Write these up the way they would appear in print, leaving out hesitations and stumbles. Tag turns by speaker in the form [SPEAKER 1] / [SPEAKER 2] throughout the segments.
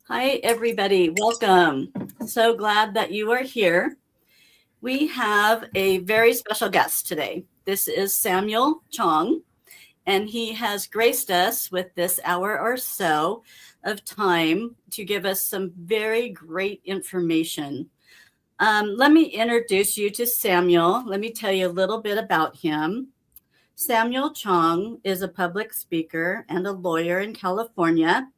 [SPEAKER 1] Hi, everybody. Welcome. So glad that you are here. We have a very special guest today. This is Samuel Chong, and he has graced us with this hour or so of time to give us some very great information. Let me introduce you to Samuel. Let me tell you a little bit about him. Samuel Chong is a public speaker and a lawyer in California.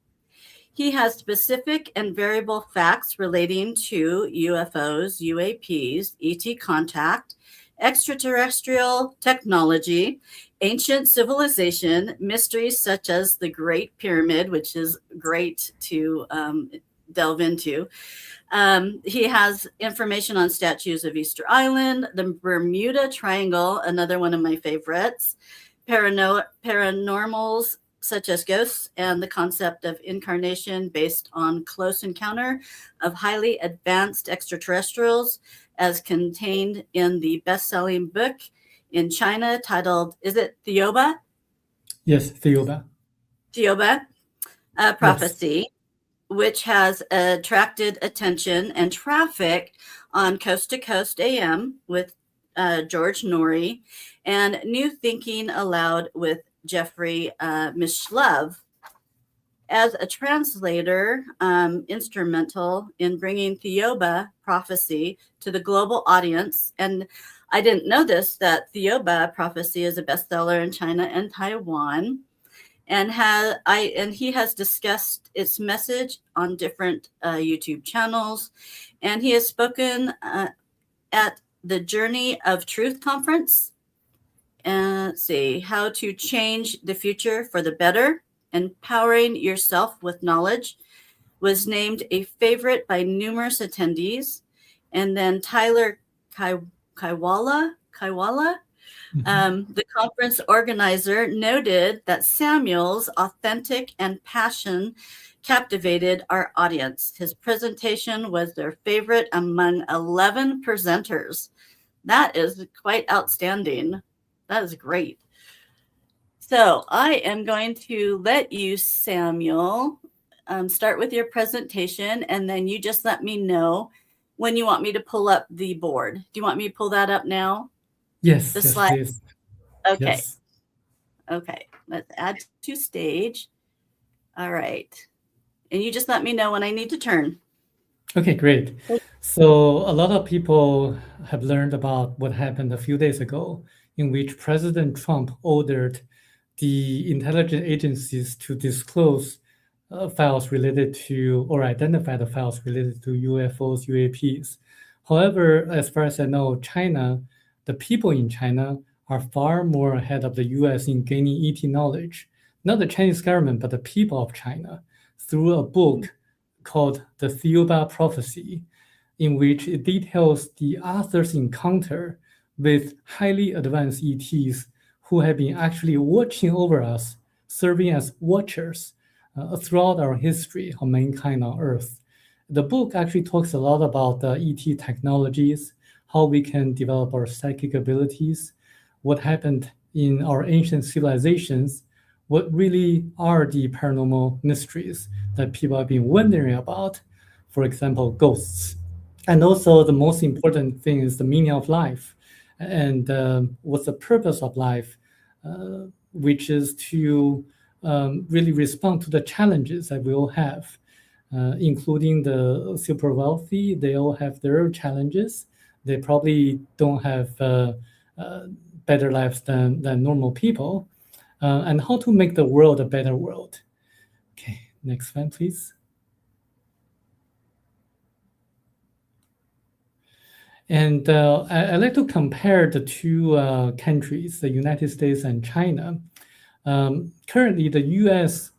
[SPEAKER 1] He has specific and variable facts relating to UFOs, UAPs, ET contact, extraterrestrial technology, ancient civilization, mysteries such as the Great Pyramid, which is great to delve into. He has information on statues of Easter Island, the Bermuda Triangle, another one of my favorites, paranormals such as ghosts, and the concept of incarnation based on close encounter of highly advanced extraterrestrials, as contained in the best-selling book in China titled, is it Thiaoouba?
[SPEAKER 2] Yes, Thiaoouba.
[SPEAKER 1] Thiaoouba Prophecy, which has attracted attention and traffic on Coast to Coast AM with George Noory, and New Thinking Aloud with Jeffrey Mishlove. As a translator, instrumental in bringing Thiaoouba Prophecy to the global audience. And I didn't know this, that Thiaoouba Prophecy is a bestseller in China and Taiwan. And he has discussed its message on different YouTube channels. And he has spoken at the Journey of Truth conference. Let's see, how to change the future for the better, empowering yourself with knowledge, was named a favorite by numerous attendees. And then Tyler Kaiwala, the conference organizer, noted that Samuel's authentic and passion captivated our audience. His presentation was their favorite among 11 presenters. That is quite outstanding. That is great. So I am going to let you, Samuel, start with your presentation, and then you just let me know when you want me to pull up the board. Do you want me to pull that up now?
[SPEAKER 2] Yes,
[SPEAKER 1] The
[SPEAKER 2] yes,
[SPEAKER 1] slide.
[SPEAKER 2] please.
[SPEAKER 1] Okay.
[SPEAKER 2] Yes.
[SPEAKER 1] Okay. Let's add to stage. All right. And you just let me know when I need to turn.
[SPEAKER 2] Okay, great. So a lot of people have learned about what happened a few days ago, in which President Trump ordered the intelligence agencies to disclose files related to, or identify the files related to UFOs, UAPs. However, as far as I know, China, the people in China are far more ahead of the US in gaining ET knowledge. Not the Chinese government, but the people of China, through a book called The Thiaoouba Prophecy, in which it details the author's encounter with highly advanced ETs who have been actually watching over us, serving as watchers throughout our history of mankind on Earth. The book actually talks a lot about ET technologies, how we can develop our psychic abilities, what happened in our ancient civilizations, what really are the paranormal mysteries that people have been wondering about, for example, ghosts. And also the most important thing is the meaning of life and what's the purpose of life, which is to really respond to the challenges that we all have, including the super wealthy. They all have their challenges. They probably don't have better lives than normal people. And how to make the world a better world. Okay, next one, please. And I like to compare the two countries, the United States and China. Currently, the US,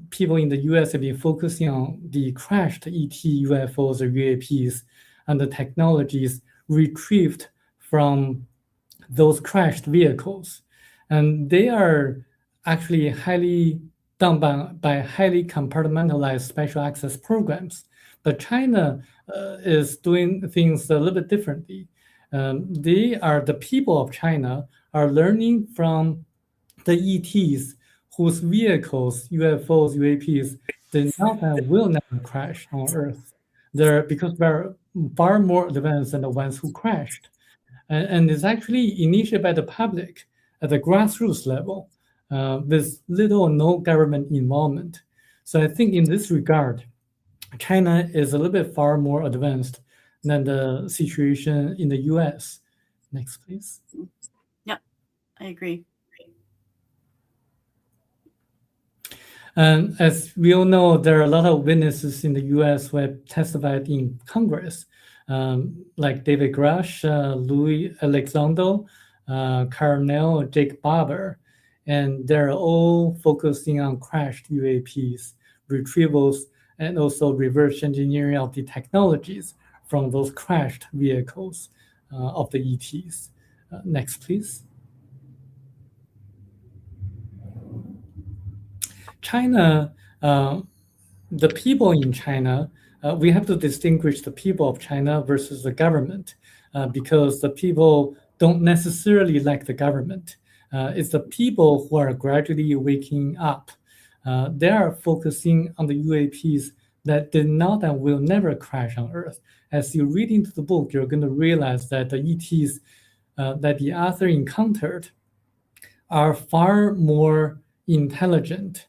[SPEAKER 2] people in the US have been focusing on the crashed ET, UFOs, or UAPs, and the technologies retrieved from those crashed vehicles. And they are actually highly done by highly compartmentalized special access programs. But China is doing things a little bit differently. The people of China are learning from the ETs whose vehicles, UFOs, UAPs, did not and will never crash on Earth. Because we're far more advanced than the ones who crashed. And it's actually initiated by the public at the grassroots level with little or no government involvement. So I think in this regard, China is a little bit far more advanced than the situation in the US. Next, please.
[SPEAKER 1] Yep, I agree.
[SPEAKER 2] And as we all know, there are a lot of witnesses in the US who have testified in Congress, like David Grush, Louis Elizondo, Carnell, Jake Barber, and they're all focusing on crashed UAPs, retrievals, and also reverse engineering of the technologies from those crashed vehicles of the ETs. Next, please. China, the people in China, we have to distinguish the people of China versus the government because the people don't necessarily like the government. It's the people who are gradually waking up. They are focusing on the UAPs that did not and will never crash on Earth. As you read into the book, you're going to realize that the ETs that the author encountered are far more intelligent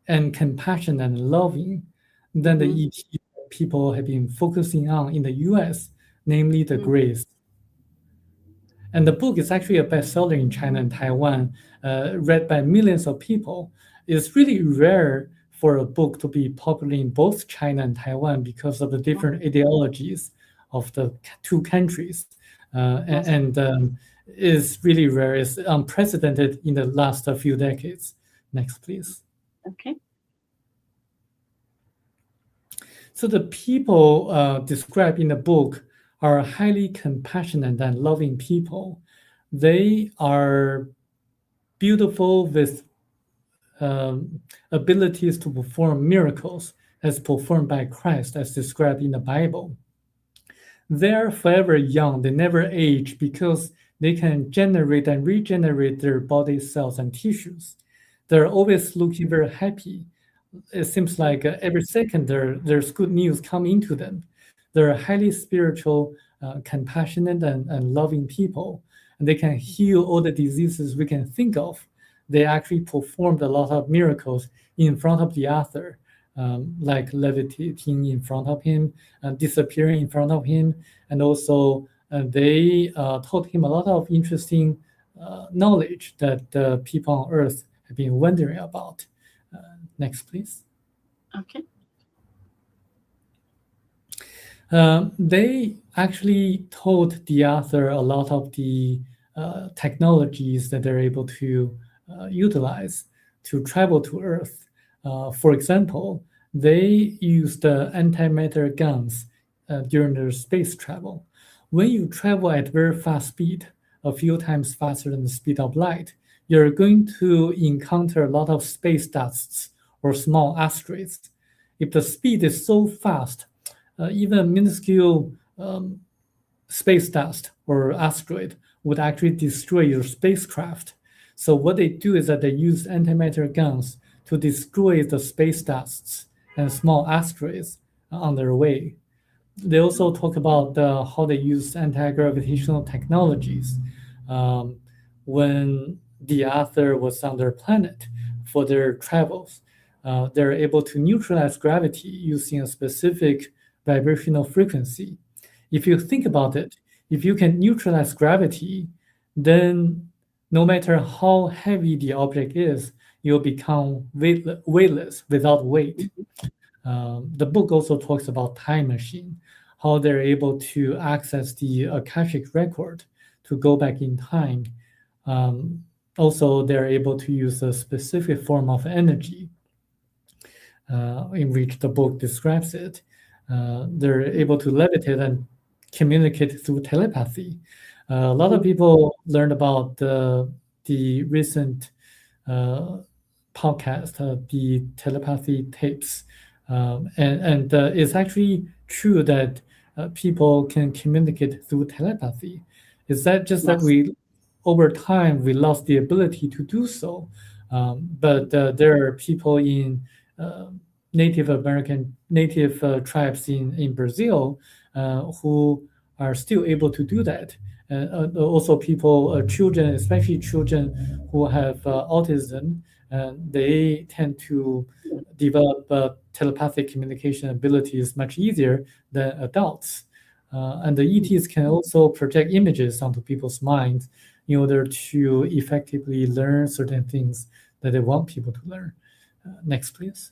[SPEAKER 2] and compassionate and loving than the ET people have been focusing on in the US, namely the Greys. And the book is actually a bestseller in China and Taiwan, read by millions of people. It's really rare for a book to be popular in both China and Taiwan because of the different ideologies of the two countries. And is really rare. It's unprecedented in the last few decades. Next, please.
[SPEAKER 1] Okay.
[SPEAKER 2] So the people described in the book are highly compassionate and loving people. They are beautiful with abilities to perform miracles as performed by Christ, as described in the Bible. They're forever young. They never age because they can generate and regenerate their body cells and tissues. They're always looking very happy. It seems like every second there's good news coming to them. They're highly spiritual, compassionate, and loving people. And they can heal all the diseases we can think of. They actually performed a lot of miracles in front of the author, like levitating in front of him, disappearing in front of him. And also they taught him a lot of interesting knowledge that people on Earth have been wondering about. Next, please.
[SPEAKER 1] Okay.
[SPEAKER 2] They actually taught the author a lot of the technologies that they're able to utilize to travel to Earth. For example, they used antimatter guns during their space travel. When you travel at very fast speed, a few times faster than the speed of light, you're going to encounter a lot of space dusts or small asteroids. If the speed is so fast, even a minuscule space dust or asteroid would actually destroy your spacecraft. So what they do is that they use antimatter guns to destroy the space dusts and small asteroids on their way. They also talk about how they use anti-gravitational technologies when the author was on their planet for their travels. They're able to neutralize gravity using a specific vibrational frequency. If you think about it, if you can neutralize gravity, then no matter how heavy the object is, you'll become weightless, without weight. The book also talks about time machine, how they're able to access the Akashic record to go back in time. Also, they're able to use a specific form of energy in which the book describes it. They're able to levitate and communicate through telepathy. A lot of people learned about the recent podcast, the telepathy tapes. And it's actually true that people can communicate through telepathy. Is that just that over time, we lost the ability to do so? But there are people in native tribes in Brazil who are still able to do that. Also, children, especially children who have autism, they tend to develop telepathic communication abilities much easier than adults. And the ETs can also project images onto people's minds in order to effectively learn certain things that they want people to learn. Next, please.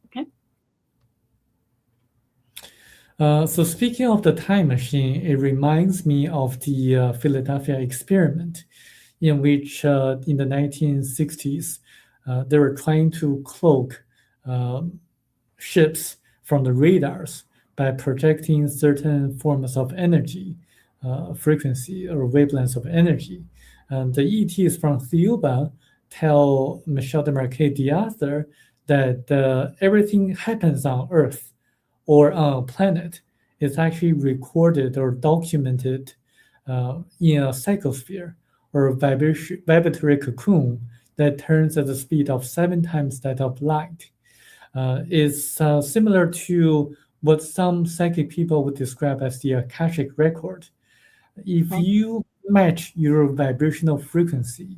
[SPEAKER 1] Okay.
[SPEAKER 2] So speaking of the time machine, it reminds me of the Philadelphia experiment, in which in the 1960s, they were trying to cloak ships from the radars by projecting certain forms of energy, frequency or wavelengths of energy. And the ETs from Thiaoouba tell Michel de Marquet, the author, that everything happens on Earth or on a planet is actually recorded or documented in a psychosphere or vibratory cocoon that turns at the speed of 7 times that of light. Is similar to what some psychic people would describe as the Akashic record. If you match your vibrational frequency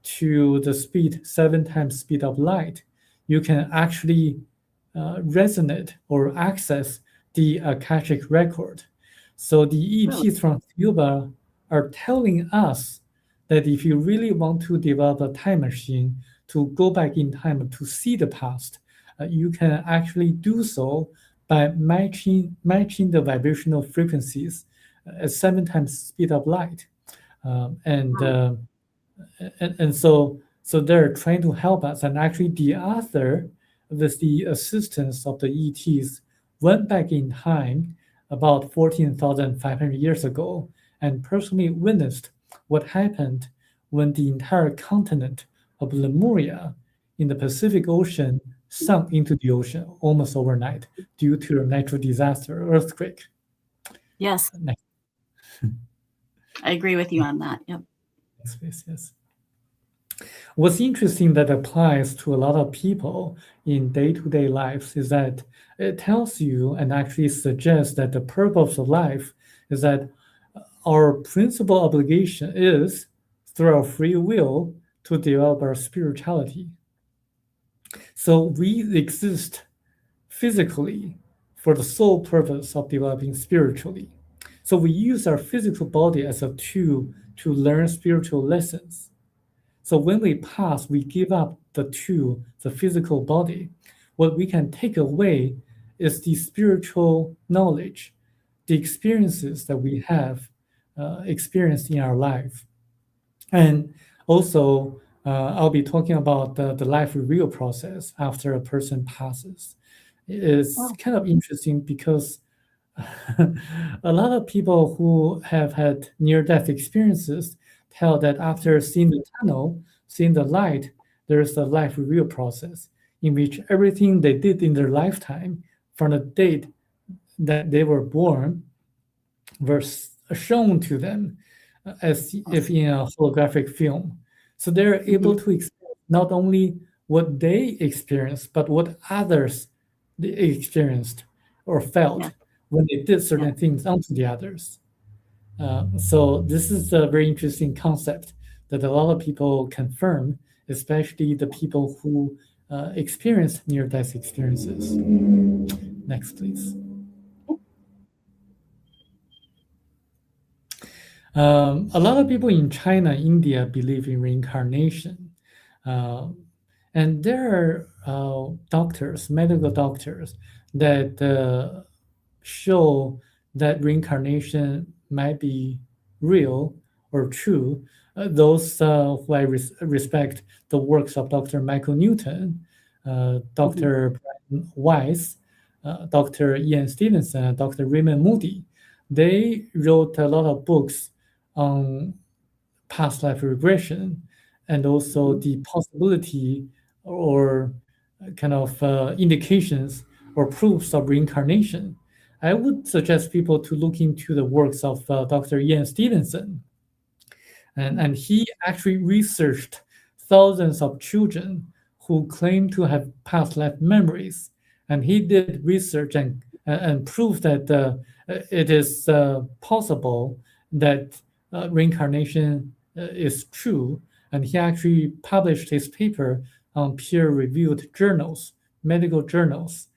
[SPEAKER 2] to the speed 7 times speed of light, you can actually resonate or access the Akashic record. So the ETs from Cuba are telling us that if you really want to develop a time machine to go back in time to see the past, you can actually do so by matching the vibrational frequencies at 7 times speed of light. So they're trying to help us. And actually the author, with the assistance of the ETs, went back in time about 14,500 years ago and personally witnessed what happened when the entire continent of Lemuria in the Pacific Ocean sunk into the ocean almost overnight due to a natural disaster, earthquake.
[SPEAKER 1] Yes. I agree with you on that. Yep.
[SPEAKER 2] Yes. What's interesting that applies to a lot of people in day-to-day lives is that it tells you and actually suggests that the purpose of life is that our principal obligation is, through our free will, to develop our spirituality. So we exist physically for the sole purpose of developing spiritually. So we use our physical body as a tool to learn spiritual lessons. So when we pass, we give up the tool, the physical body. What we can take away is the spiritual knowledge, the experiences that we have experienced in our life. And also, I'll be talking about the life reveal process after a person passes. It's kind of interesting because a lot of people who have had near-death experiences tell that after seeing the tunnel, seeing the light, there's a life reveal process in which everything they did in their lifetime from the date that they were born were shown to them as if in a holographic film. So they're able to experience not only what they experienced, but what others they experienced or felt when they did certain things onto the others. So this is a very interesting concept that a lot of people confirm, especially the people who experience near-death experiences. Next, please. A lot of people in China, India believe in reincarnation. And there are doctors, medical doctors, that show that reincarnation might be real or true. Those who I respect the works of Dr. Michael Newton, Dr. Brian Weiss, Dr. Ian Stevenson, and Dr. Raymond Moody. They wrote a lot of books on past life regression and also the possibility or kind of indications or proofs of reincarnation. I would suggest people to look into the works of Dr. Ian Stevenson. And he actually researched thousands of children who claim to have past life memories and he did research and proved that it is possible that reincarnation is true. And he actually published his paper on peer-reviewed journals, medical journals.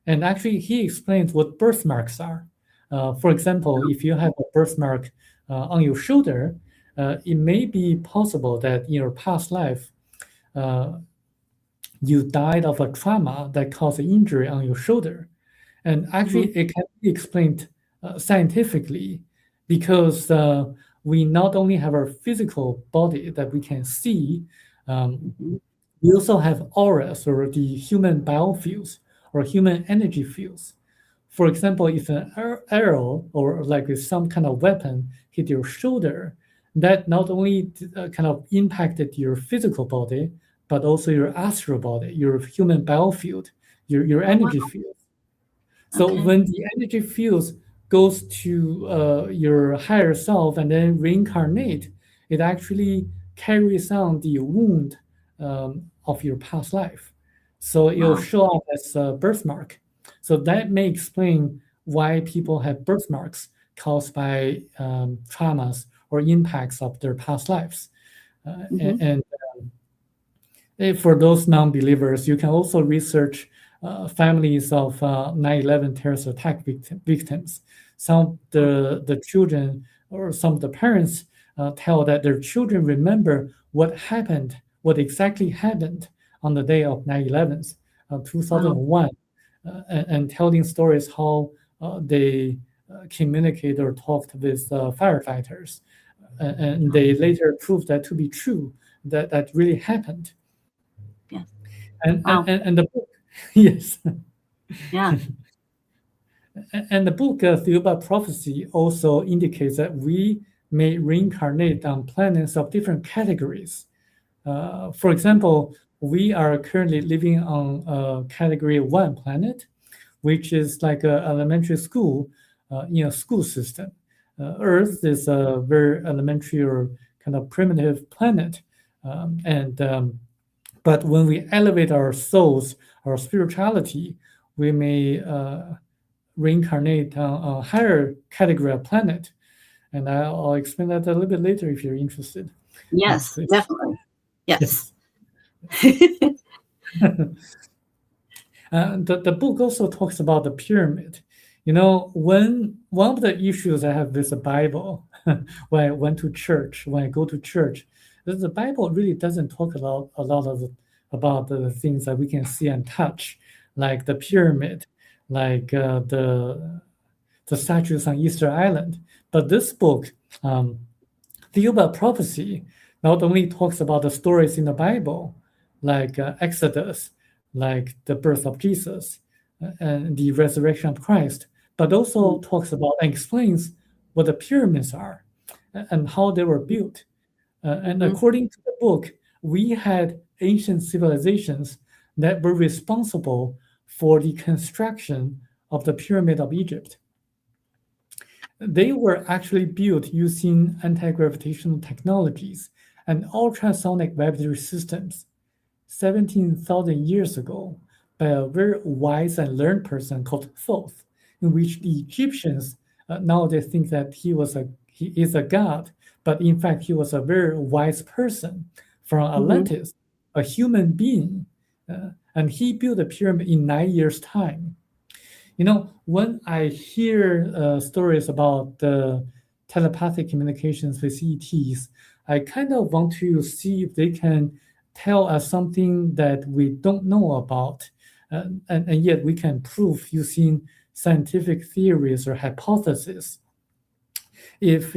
[SPEAKER 2] And actually, he explains what birthmarks are. For example, if you have a birthmark on your shoulder, it may be possible that in your past life, you died of a trauma that caused an injury on your shoulder. And actually, it can be explained scientifically because we not only have our physical body that we can see, we also have auras, or the human biofields or human energy fields. For example, if an arrow or like some kind of weapon hit your shoulder, that not only kind of impacted your physical body, but also your astral body, your human biofield, your energy field. So when the energy fields goes to your higher self and then reincarnate, it actually carries on the wound of your past life. So it'll show up as a birthmark. So that may explain why people have birthmarks caused by traumas or impacts of their past lives. And for those non-believers, you can also research families of 9/11 terrorist attack victims. Some of the children or some of the parents tell that their children remember what happened, what exactly happened on the day of 9/11, 2001, and telling stories how they communicate or talked with firefighters. And they later proved that to be true, that that really happened.
[SPEAKER 1] Yes.
[SPEAKER 2] And the book, yes.
[SPEAKER 1] Yeah.
[SPEAKER 2] And the book, Thiaoouba Prophecy, also indicates that we may reincarnate on planets of different categories. For example, we are currently living on a category 1 planet, which is like an elementary school in a school system. Earth is a very elementary or kind of primitive planet. But when we elevate our souls, our spirituality, we may reincarnate on a higher category of planet. And I'll explain that a little bit later if you're interested.
[SPEAKER 1] Yes, definitely. Yes.
[SPEAKER 2] The book also talks about the pyramid. You know, one of the issues I have with the Bible when I went to church, when I go to church, is the Bible really doesn't talk a lot about the things that we can see and touch, like the pyramid, like the statues on Easter Island. But this book, Thiaoouba Prophecy, not only talks about the stories in the Bible, like Exodus, like the birth of Jesus and the resurrection of Christ, but also talks about and explains what the pyramids are and how they were built. And according to the book, we had ancient civilizations that were responsible for the construction of the Pyramid of Egypt. They were actually built using anti-gravitational technologies and ultrasonic vibratory systems 17,000 years ago by a very wise and learned person called Thoth, in which the Egyptians now they think that he is a god, but in fact he was a very wise person from Atlantis, a human being, and he built a pyramid in 9 years' time. You know, when I hear stories about the telepathic communications with ETs, I kind of want to see if they can tell us something that we don't know about, and yet we can prove using scientific theories or hypotheses. If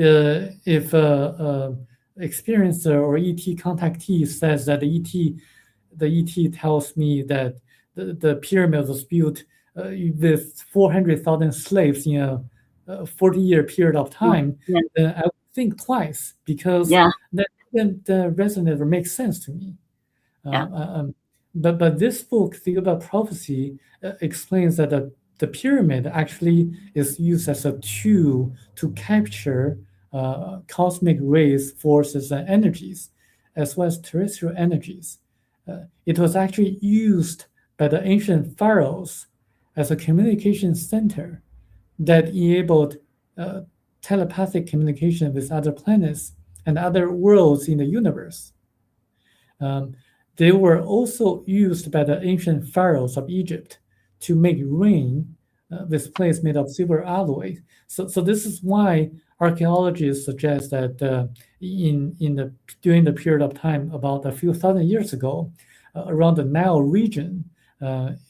[SPEAKER 2] experiencer or ET contactee says that the ET tells me that the pyramid was built with 400,000 slaves in a 40-year period of time, then I would think twice because that didn't resonate or make sense to me. But this book, Thiaoouba Prophecy, explains that the pyramid actually is used as a tool to capture cosmic rays, forces, and energies, as well as terrestrial energies. It was actually used by the ancient pharaohs as a communication center that enabled telepathic communication with other planets and other worlds in the universe. They were also used by the ancient pharaohs of Egypt to make rain with plates made of silver alloy. So this is why archaeologists suggest that during the period of time about a few thousand years ago, around the Nile region,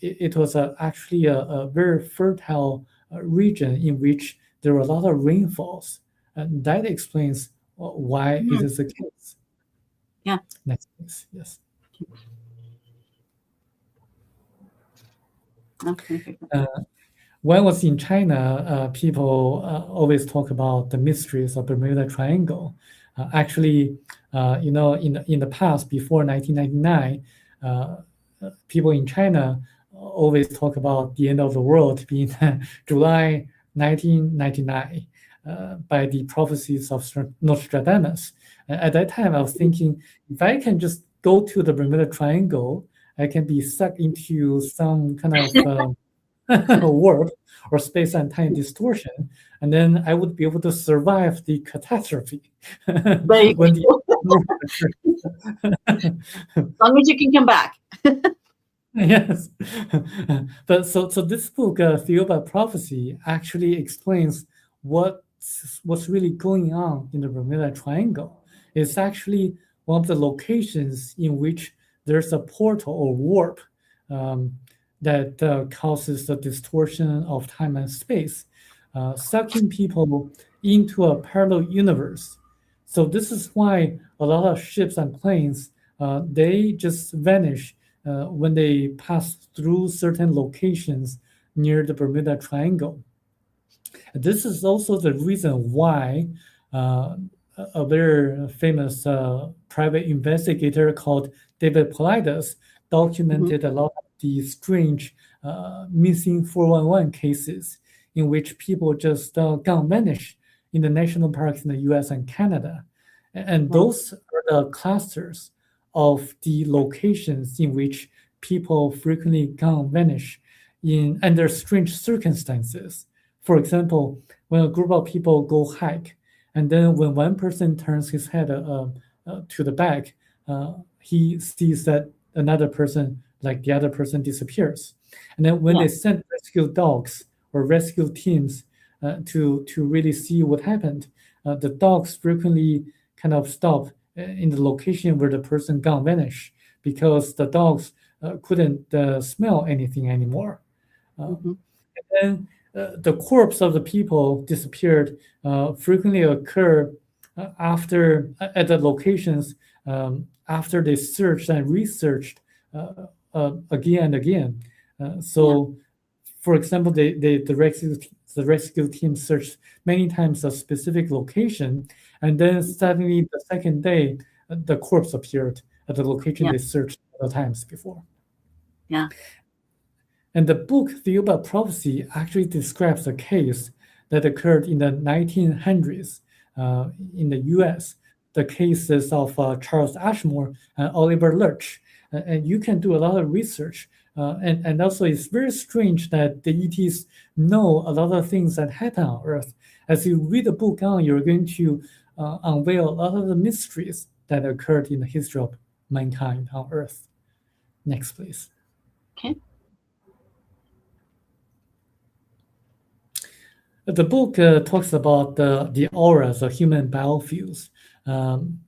[SPEAKER 2] it was actually a very fertile region in which there were a lot of rainfalls, and that explains why it is the case.
[SPEAKER 1] Yeah.
[SPEAKER 2] Next, please. Yes.
[SPEAKER 1] Okay.
[SPEAKER 2] When I was in China, people always talk about the mysteries of Bermuda Triangle. Actually, in the past, before 1999, people in China always talk about the end of the world being July 1999 by the prophecies of Nostradamus. At that time, I was thinking, if I can just go to the Bermuda Triangle, I can be sucked into some kind of warp or space and time distortion, and then I would be able to survive the catastrophe when
[SPEAKER 1] as long as you can come back.
[SPEAKER 2] Yes. But so this book, Thiaoouba Prophecy, actually explains what's really going on in the Bermuda Triangle. It's actually one of the locations in which there's a portal or warp that causes the distortion of time and space, sucking people into a parallel universe. So this is why a lot of ships and planes, they just vanish when they pass through certain locations near the Bermuda Triangle. This is also the reason why a very famous private investigator called David Paulides documented a lot of these strange missing 411 cases in which people just gone vanish in the national parks in the US and Canada. And those are the clusters of the locations in which people frequently gone vanish under strange circumstances. For example, when a group of people go hike, and then when one person turns his head to the back, he sees that another person, like the other person, disappears. And then when they send rescue dogs or rescue teams to really see what happened, the dogs frequently kind of stop in the location where the person gone vanish because the dogs couldn't smell anything anymore. And then the corpse of the people disappeared frequently occur after at the locations after they searched and researched again and again. For example, the rescue team searched many times a specific location, and then suddenly the second day, the corpse appeared at the location they searched other times before.
[SPEAKER 1] Yeah.
[SPEAKER 2] And the book, Thiaoouba Prophecy, actually describes a case that occurred in the 1900s in the US. The cases of Charles Ashmore and Oliver Lurch. And you can do a lot of research. And also, it's very strange that the ETs know a lot of things that happen on Earth. As you read the book on, you're going to unveil a lot of the mysteries that occurred in the history of mankind on Earth. Next, please.
[SPEAKER 1] Okay.
[SPEAKER 2] The book talks about the auras of human biofields.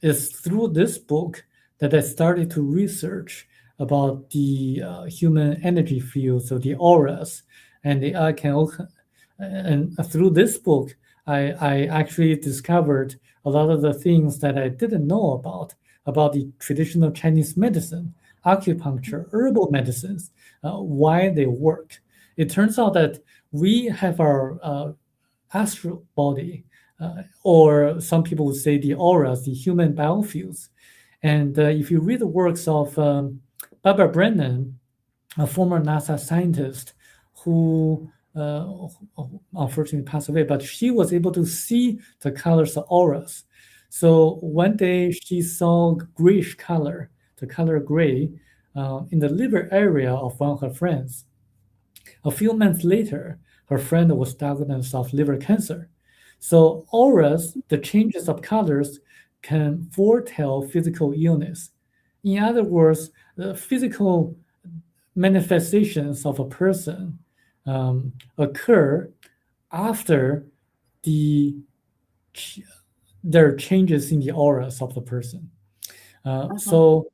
[SPEAKER 2] It's through this book that I started to research about the human energy fields, of the auras, and through this book, I actually discovered a lot of the things that I didn't know about the traditional Chinese medicine, acupuncture, herbal medicines, why they work. It turns out that we have our astral body, or some people would say the auras, the human biofields. And if you read the works of Barbara Brennan, a former NASA scientist who unfortunately passed away, but she was able to see the colors of auras. So one day she saw grayish color, the color gray, in the liver area of one of her friends. A few months later, her friend was diagnosed of liver cancer. So auras, the changes of colors, can foretell physical illness. In other words, the physical manifestations of a person occur after the there are changes in the auras of the person. So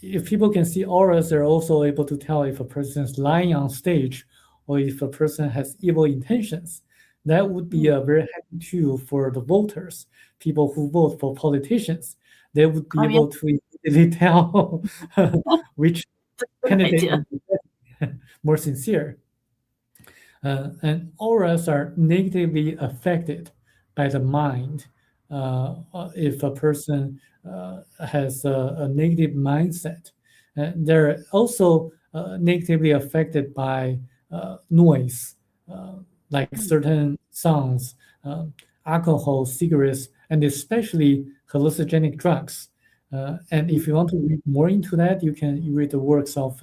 [SPEAKER 2] if people can see auras, they're also able to tell if a person is lying on stage or if a person has evil intentions. That would be a very happy tool for the voters, people who vote for politicians. They would be able to easily tell which candidate would be more sincere. And auras are negatively affected by the mind. If a person has a negative mindset, they're also negatively affected by noise, like certain sounds, alcohol, cigarettes, and especially hallucinogenic drugs. And if you want to read more into that, you can read the works of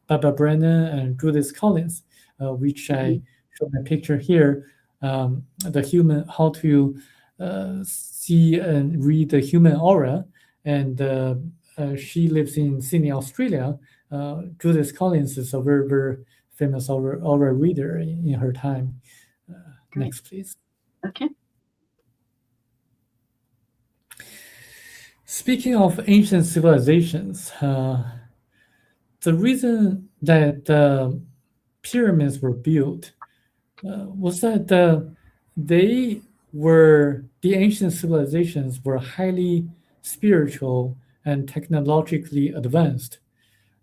[SPEAKER 2] Barbara Brennan and Judith Collins, which I showed my picture here. The human, how to see and read the human aura, and she lives in Sydney, Australia. Judith Collins is a very, very famous aura reader in her time. Next, please.
[SPEAKER 1] Okay.
[SPEAKER 2] Speaking of ancient civilizations, the reason that pyramids were built was that the ancient civilizations were highly spiritual and technologically advanced,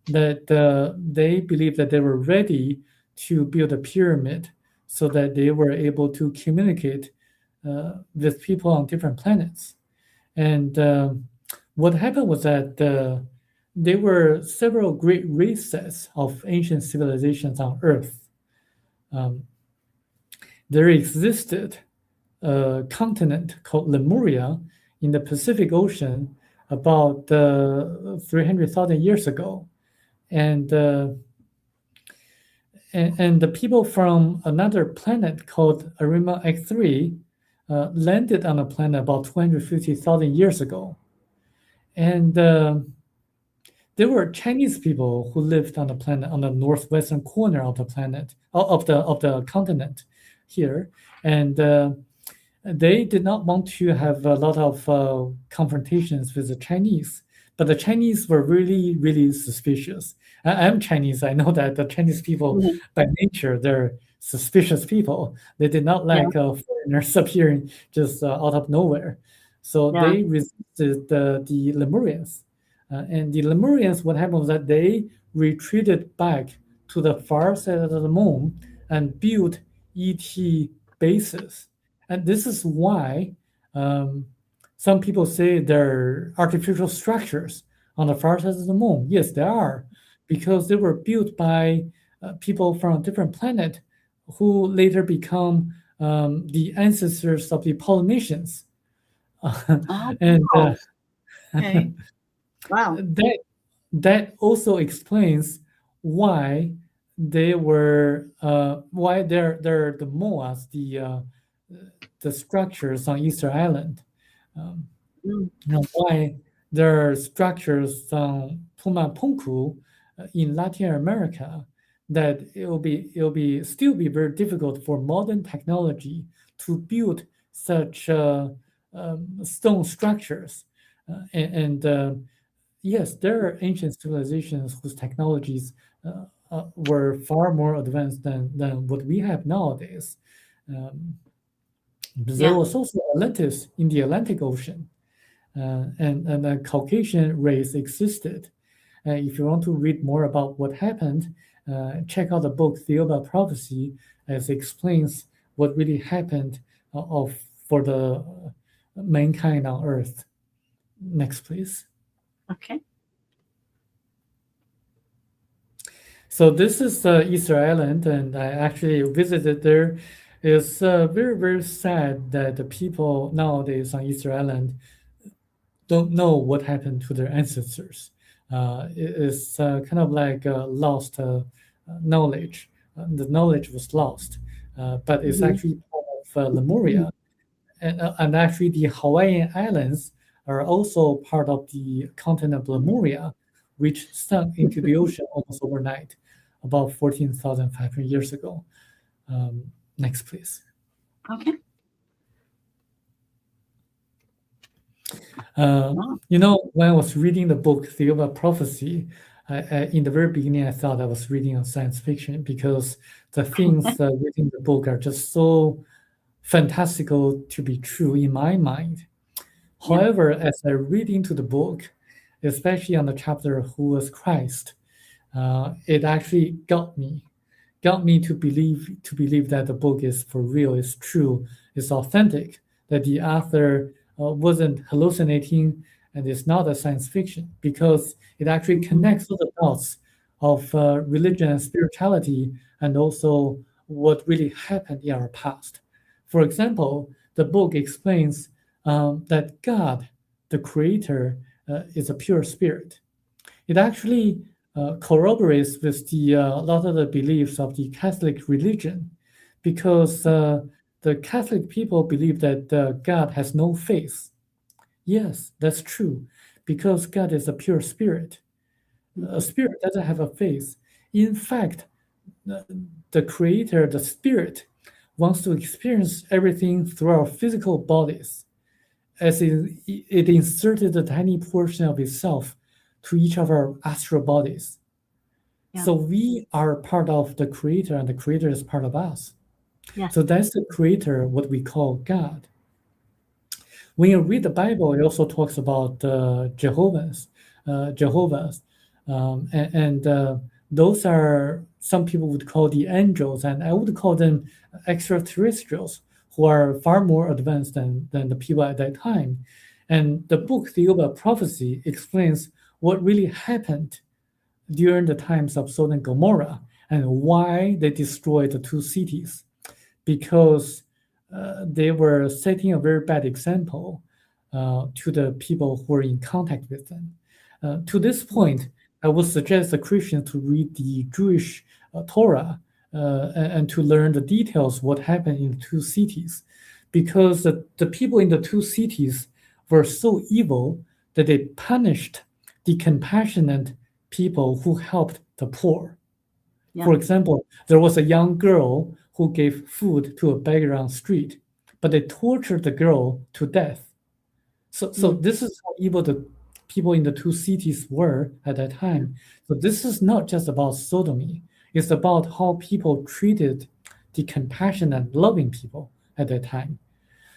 [SPEAKER 2] that they believed that they were ready to build a pyramid so that they were able to communicate with people on different planets. And what happened was that there were several great resets of ancient civilizations on Earth. There existed a continent called Lemuria in the Pacific Ocean about 300,000 years ago. And the people from another planet called Arima X3 landed on the planet about 250,000 years ago. And there were Chinese people who lived on the planet, on the northwestern corner of the planet, of the continent here, and they did not want to have a lot of confrontations with the Chinese. But the Chinese were really, really suspicious. I'm Chinese. I know that the Chinese people, by nature, they're suspicious people. They did not like foreigners appearing just out of nowhere. So they resisted the Lemurians. And the Lemurians, what happened was that they retreated back to the far side of the moon and built ET bases. And this is why some people say there are artificial structures on the far side of the moon. Yes, there are, because they were built by people from a different planet who later become the ancestors of the Polynesians. And
[SPEAKER 1] okay. Wow.
[SPEAKER 2] That also explains why they were why they're the moas, the structures on Easter Island. Why there are structures on Pumapunku in Latin America, that it'll still be very difficult for modern technology to build such stone structures. Yes, there are ancient civilizations whose technologies were far more advanced than what we have nowadays. There was also Atlantis in the Atlantic Ocean, and a Caucasian race existed. If you want to read more about what happened, check out the book Thiaoouba Prophecy, as it explains what really happened for the mankind on Earth. Next, please.
[SPEAKER 1] Okay.
[SPEAKER 2] So this is Easter Island, and I actually visited there. It's very, very sad that the people nowadays on Easter Island don't know what happened to their ancestors. It's kind of like lost knowledge the knowledge was lost, but it's actually part of Lemuria. And actually, the Hawaiian Islands are also part of the continent of Lemuria, which sunk into the ocean almost overnight, about 14,500 years ago. Next, please.
[SPEAKER 1] Okay.
[SPEAKER 2] When I was reading the book Thiaoouba Prophecy, in the very beginning, I thought I was reading a science fiction because the things within the book are just so fantastical to be true in my mind. However, as I read into the book, especially on the chapter "Who was Christ," it actually got me to believe that the book is for real, is true, is authentic, that the author wasn't hallucinating, and it's not a science fiction because it actually connects all the dots of religion and spirituality, and also what really happened in our past. For example, the book explains that God, the Creator, is a pure spirit. It actually corroborates with a lot of the beliefs of the Catholic religion, because the Catholic people believe that God has no face. Yes, that's true, because God is a pure spirit. A spirit doesn't have a face. In fact, the Creator, the Spirit, wants to experience everything through our physical bodies, as it inserted a tiny portion of itself to each of our astral bodies.
[SPEAKER 1] Yeah.
[SPEAKER 2] So we are part of the Creator, and the Creator is part of us.
[SPEAKER 1] Yeah.
[SPEAKER 2] So that's the Creator, what we call God. When you read the Bible, it also talks about Jehovah's, and those are, some people would call the angels, and I would call them extraterrestrials, who are far more advanced than the people at that time. And the book Thiaoouba Prophecy explains what really happened during the times of Sodom and Gomorrah and why they destroyed the two cities, because they were setting a very bad example to the people who were in contact with them. To this point, I would suggest the Christians to read the Jewish Torah and to learn the details what happened in the two cities, because the people in the two cities were so evil that they punished the compassionate people who helped the poor.
[SPEAKER 1] Yeah.
[SPEAKER 2] For example, there was a young girl who gave food to a beggar on the street, but they tortured the girl to death. So this is how evil the people in the two cities were at that time. So this is not just about sodomy. It's about how people treated the compassionate, loving people at that time.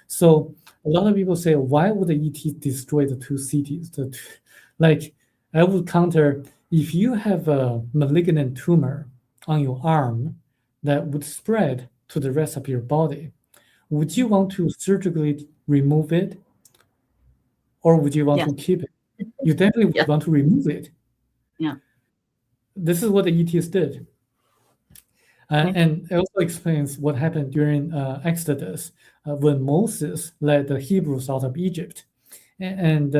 [SPEAKER 2] So a lot of people say, why would the ET destroy the two cities? Like, I would counter, if you have a malignant tumor on your arm that would spread to the rest of your body, would you want to surgically remove it? Or would you want to keep it? You definitely would want to remove it.
[SPEAKER 1] Yeah.
[SPEAKER 2] This is what the ETs did. And it also explains what happened during Exodus when Moses led the Hebrews out of Egypt, and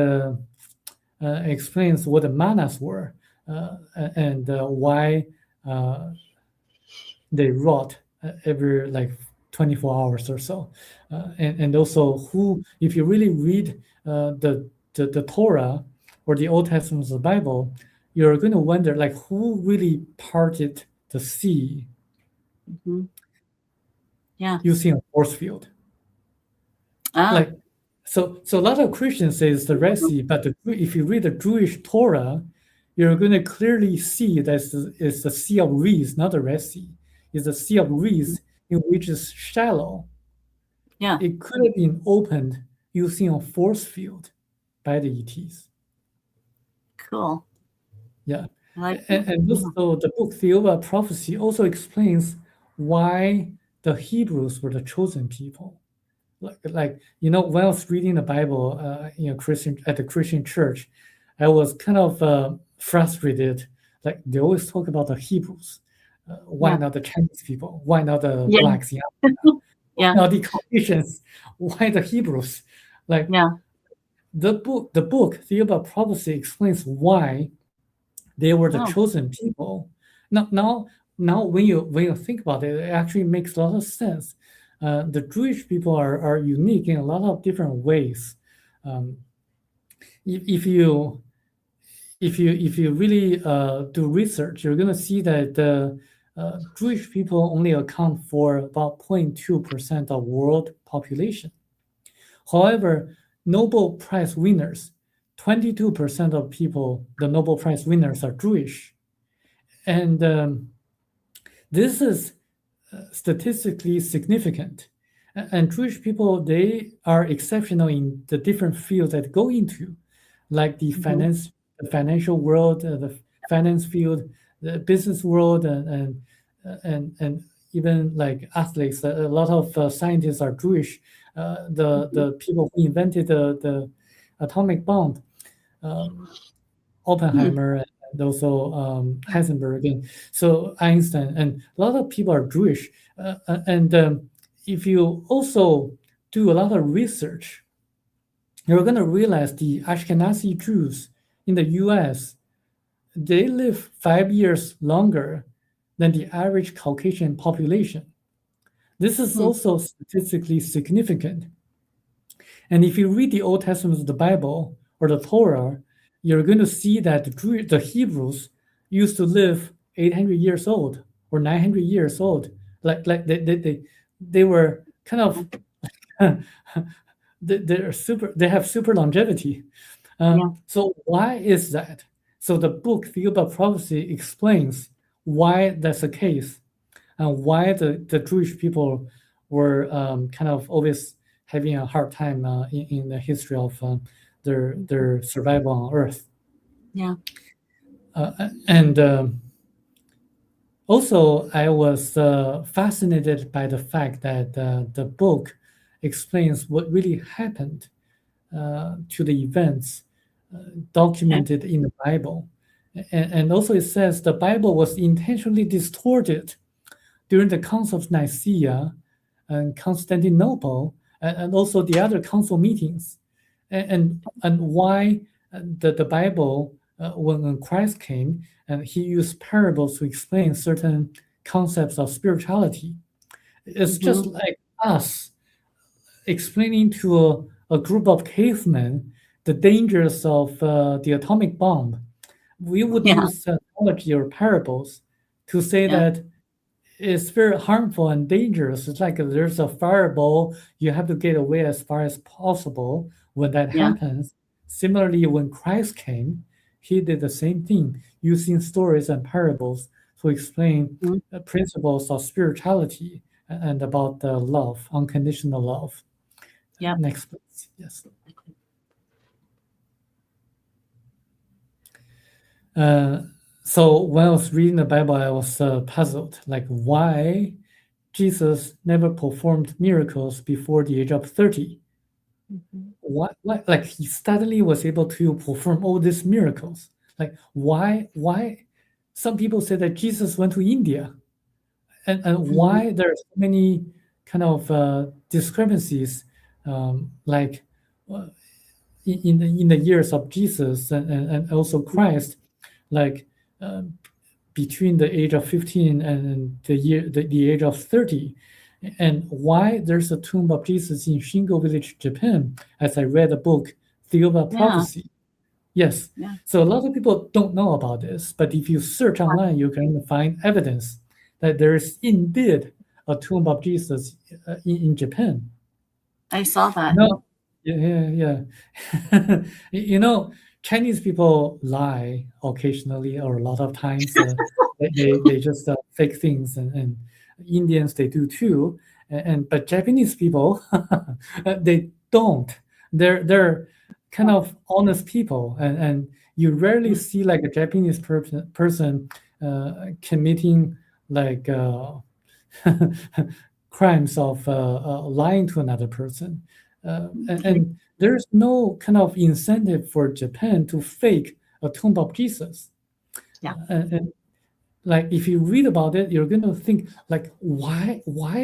[SPEAKER 2] explains what the manas were and why they rot every like 24 hours or so, and also who, if you really read the Torah or the Old Testament of the Bible, you're going to wonder, like, who really parted the sea using a force field? Like, so a lot of Christians say it's the Red Sea, but if you read the Jewish Torah, you're going to clearly see that it's the Sea of Reeds, not the Red Sea. It's the Sea of Reeds, in which is shallow.
[SPEAKER 1] Yeah.
[SPEAKER 2] It could have been opened using a force field by the ETs.
[SPEAKER 1] Cool.
[SPEAKER 2] Yeah. And also the book Thiaoouba Prophecy also explains why the Hebrews were the chosen people. Like when I was reading the Bible, Christian at the Christian church, I was kind of frustrated. Like, they always talk about the Hebrews. Why not the Chinese people? Why not the blacks in Africa? Why not the Caucasians? Why the Hebrews? Like, the book Thiaoouba Prophecy explains why they were the chosen people. Now now when you think about it, it actually makes a lot of sense. The Jewish people are unique in a lot of different ways. Um, if you really do research, you're going to see that the Jewish people only account for about 0.2% of world population. However, Nobel Prize winners, 22% of people, the Nobel Prize winners are Jewish. And this is statistically significant. And Jewish people, they are exceptional in the different fields that go into, like the financial world, the finance field, the business world, and even like athletes. A lot of scientists are Jewish. The people who invented the atomic bomb, Oppenheimer, and also Heisenberg, and so Einstein, and a lot of people are Jewish. And if you also do a lot of research, you're going to realize the Ashkenazi Jews in the U.S., they live 5 years longer than the average Caucasian population. This is also statistically significant. And if you read the Old Testament of the Bible or the Torah, you're going to see that the Hebrews used to live 800 years old or 900 years old. Like they were kind of they have super longevity. So why is that? So the book Thiaoouba Prophecy explains why that's the case and why the Jewish people were kind of always having a hard time in the history of their survival on Earth.
[SPEAKER 1] Yeah.
[SPEAKER 2] And also, I was fascinated by the fact that the book explains what really happened to the events documented in the Bible. And also it says the Bible was intentionally distorted during the Council of Nicaea and Constantinople, and also the other council meetings. And why the Bible, when Christ came, and he used parables to explain certain concepts of spirituality. It's just like us explaining to a group of cavemen the dangers of the atomic bomb. We would use analogy or parables to say that it's very harmful and dangerous. It's like there's a fireball, you have to get away as far as possible when that happens. Similarly, when Christ came, he did the same thing, using stories and parables to explain principles of spirituality and about the love, unconditional love.
[SPEAKER 1] Yeah.
[SPEAKER 2] Next, please. Yes. So when I was reading the Bible, I was puzzled, like why Jesus never performed miracles before the age of 30. What, like he suddenly was able to perform all these miracles. Like why? Some people say that Jesus went to India, and why there are so many kind of discrepancies, like in the years of Jesus and also Christ, like between the age of 15 and the age of 30, and why there's a tomb of Jesus in Shingo Village, Japan, as I read the book Thiaoouba Prophecy. Yes. So a lot of people don't know about this, but if you search online, you can find evidence that there is indeed a tomb of Jesus in Japan.
[SPEAKER 1] I saw that.
[SPEAKER 2] Yeah. Chinese people lie occasionally or a lot of times. They just fake things, and Indians, they do too. But Japanese people, they don't. They're kind of honest people, and you rarely see like a Japanese person committing like crimes of lying to another person. And there's no kind of incentive for Japan to fake a tomb of Jesus. And like if you read about it, you're going to think like, why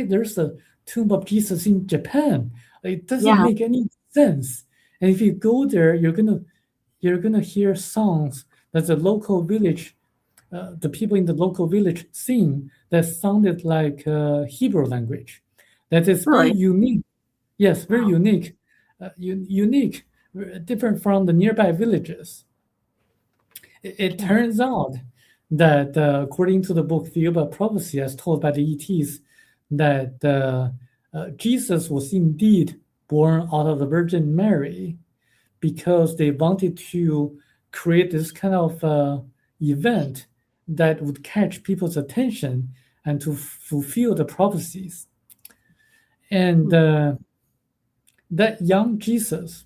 [SPEAKER 2] there's a tomb of Jesus in Japan? It doesn't make any sense. And if you go there, you're gonna hear songs that the local village the people in the local village sing that sounded like Hebrew language. That is very
[SPEAKER 1] Really?
[SPEAKER 2] unique. Yes, very
[SPEAKER 1] Wow.
[SPEAKER 2] unique, unique, different from the nearby villages. It turns out that according to the book Thiaoouba Prophecy, as told by the ETs, that Jesus was indeed born out of the Virgin Mary because they wanted to create this kind of event that would catch people's attention and to fulfill the prophecies. And that young Jesus,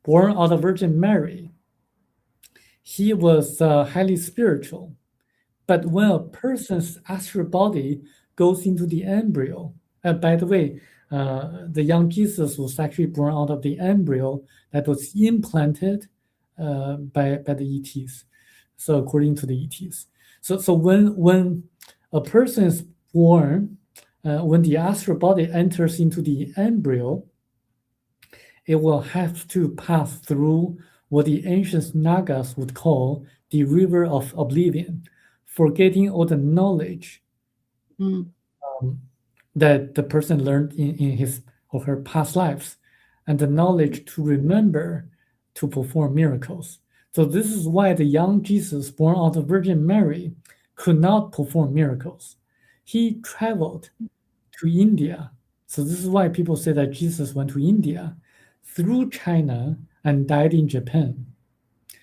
[SPEAKER 2] born out of Virgin Mary, he was highly spiritual. But when a person's astral body goes into the embryo, by the way, the young Jesus was actually born out of the embryo that was implanted by the ETs. So according to the ETs, so when a person is born, when the astral body enters into the embryo, it will have to pass through what the ancient Nagas would call the river of oblivion, forgetting all the knowledge that the person learned in his or her past lives, and the knowledge to remember to perform miracles. So this is why the young Jesus born out of Virgin Mary could not perform miracles. He traveled to India. So this is why people say that Jesus went to India through China and died in Japan.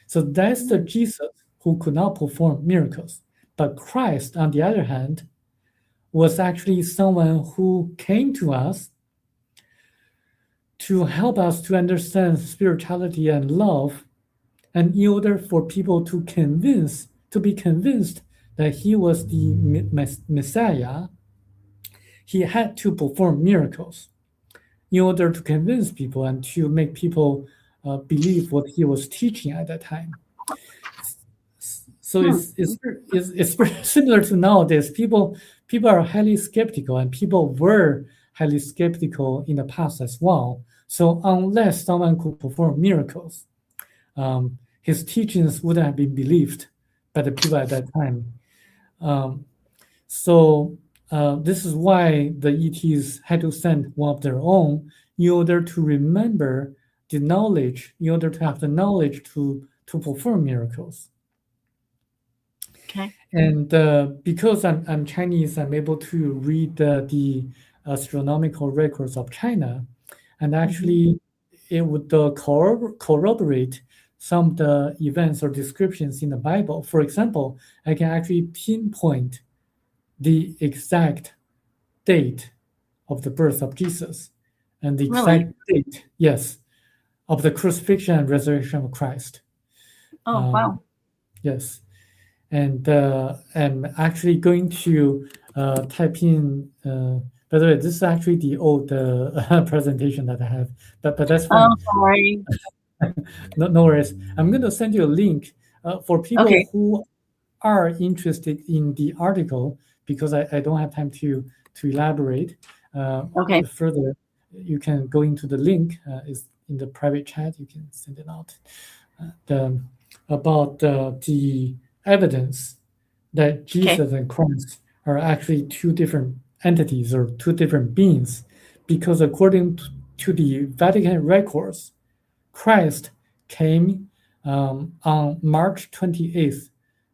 [SPEAKER 2] So that's the Jesus who could not perform miracles. But Christ, on the other hand, was actually someone who came to us to help us to understand spirituality and love. And in order for people to be convinced that he was the Messiah, he had to perform miracles in order to convince people and to make people believe what he was teaching at that time. So it's very similar to nowadays. People are highly skeptical, and people were highly skeptical in the past as well. So unless someone could perform miracles, his teachings wouldn't have been believed by the people at that time. So this is why the ETs had to send one of their own in order to remember the knowledge, in order to have the knowledge to perform miracles.
[SPEAKER 1] Okay.
[SPEAKER 2] And because I'm Chinese, I'm able to read the astronomical records of China, and actually it would corroborate some of the events or descriptions in the Bible. For example, I can actually pinpoint the exact date of the birth of Jesus and the exact date, yes, of the crucifixion and resurrection of Christ.
[SPEAKER 1] Oh, wow.
[SPEAKER 2] Yes. And I'm actually going to type in, by the way, this is actually the old presentation that I have, but that's fine.
[SPEAKER 1] Oh, sorry.
[SPEAKER 2] No worries. I'm going to send you a link for people who are interested in the article, because I don't have time to elaborate further. You can go into the link. It's in the private chat. You can send it out. About the evidence that Jesus and Christ are actually two different entities or two different beings, because according to the Vatican records, Christ came on March 28th,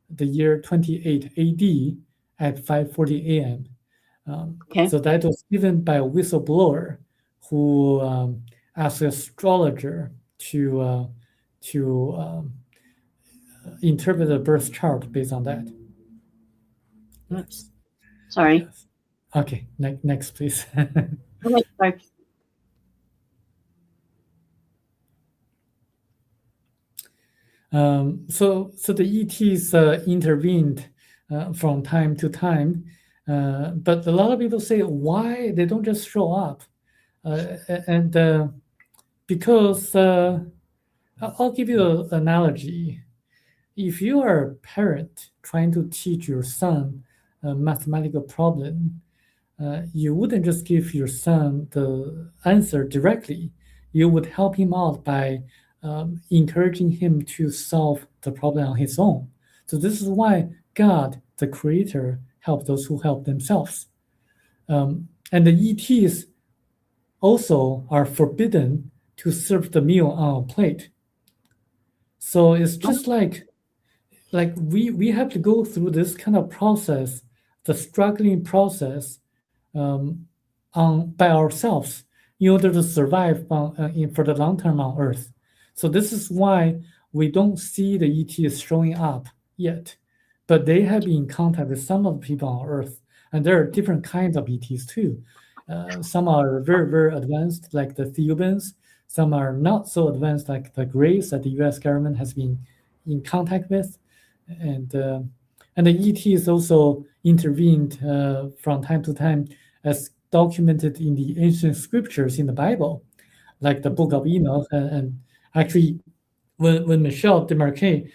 [SPEAKER 2] the year 28 AD at 5:40 a.m. So that was given by a whistleblower who asked an astrologer to interpret the birth chart based on that.
[SPEAKER 1] Oops. Sorry.
[SPEAKER 2] Yes. Okay, next, please.
[SPEAKER 1] Sorry.
[SPEAKER 2] So the ETs intervened from time to time, but a lot of people say why they don't just show up, and because I'll give you an analogy. If you are a parent trying to teach your son a mathematical problem, you wouldn't just give your son the answer directly. You would help him out by encouraging him to solve the problem on his own. So this is why God, the creator, help those who help themselves. And the ETs also are forbidden to serve the meal on a plate. So it's just like we have to go through this kind of process, the struggling process, by ourselves in order to survive for the long term on Earth. So this is why we don't see the ETs showing up yet, but they have been in contact with some of the people on Earth, and there are different kinds of ETs too. Some are very, very advanced, like the Thiaoubans. Some are not so advanced, like the Greys that the U.S. government has been in contact with, and the ETs also intervened from time to time, as documented in the ancient scriptures in the Bible, like the Book of Enoch. And actually, when Michel Desmarquet,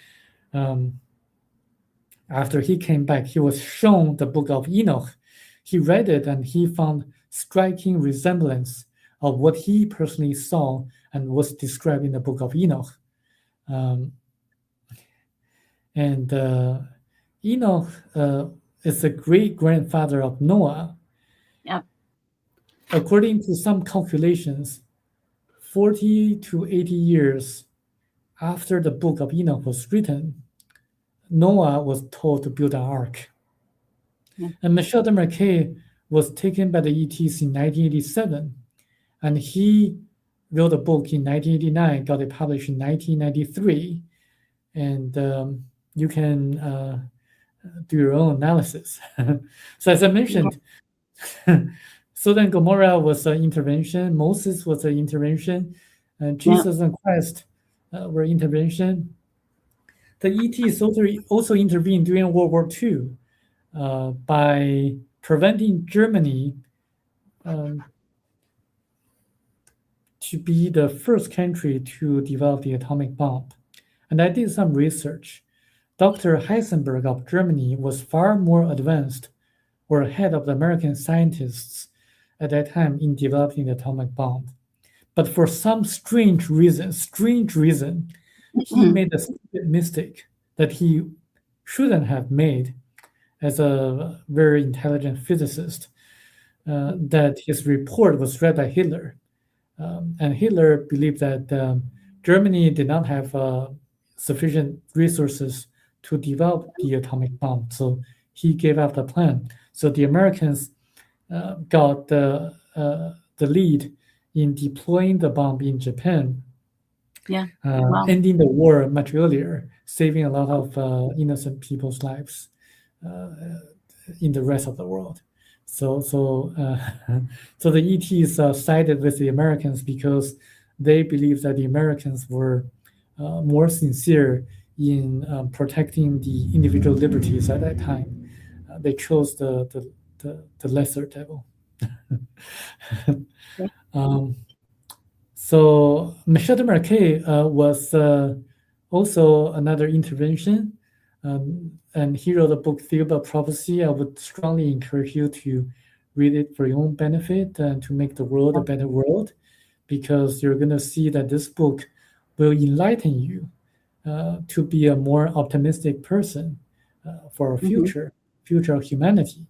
[SPEAKER 2] after he came back, he was shown the Book of Enoch. He read it and he found striking resemblance of what he personally saw and was described in the Book of Enoch. Enoch is the great-grandfather of Noah.
[SPEAKER 1] Yeah.
[SPEAKER 2] According to some calculations, 40 to 80 years after the Book of Enoch was written, Noah was told to build an ark.
[SPEAKER 1] Yeah.
[SPEAKER 2] And Michel Desmarquet was taken by the ETs in 1987, and he wrote a book in 1989, got it published in 1993, and you can do your own analysis. So as I mentioned, Sodom and Gomorrah was an intervention, Moses was an intervention, and Jesus and Christ were intervention. The ETs also intervened during World War II by preventing Germany to be the first country to develop the atomic bomb. And I did some research. Dr. Heisenberg of Germany was far more advanced or ahead of the American scientists at that time in developing the atomic bomb. But for some strange reason, he made a stupid mistake that he shouldn't have made as a very intelligent physicist, that his report was read by Hitler. And Hitler believed that Germany did not have sufficient resources to develop the atomic bomb. So he gave up the plan. So the Americans got the lead in deploying the bomb in Japan, ending the war much earlier, saving a lot of innocent people's lives in the rest of the world. So the ETs sided with the Americans because they believed that the Americans were more sincere in protecting the individual liberties at that time. They chose the lesser devil. So Michel Desmarquet was also another intervention, and he wrote a book, Thiaoouba Prophecy. I would strongly encourage you to read it for your own benefit and to make the world a better world, because you're going to see that this book will enlighten you to be a more optimistic person for our future of humanity.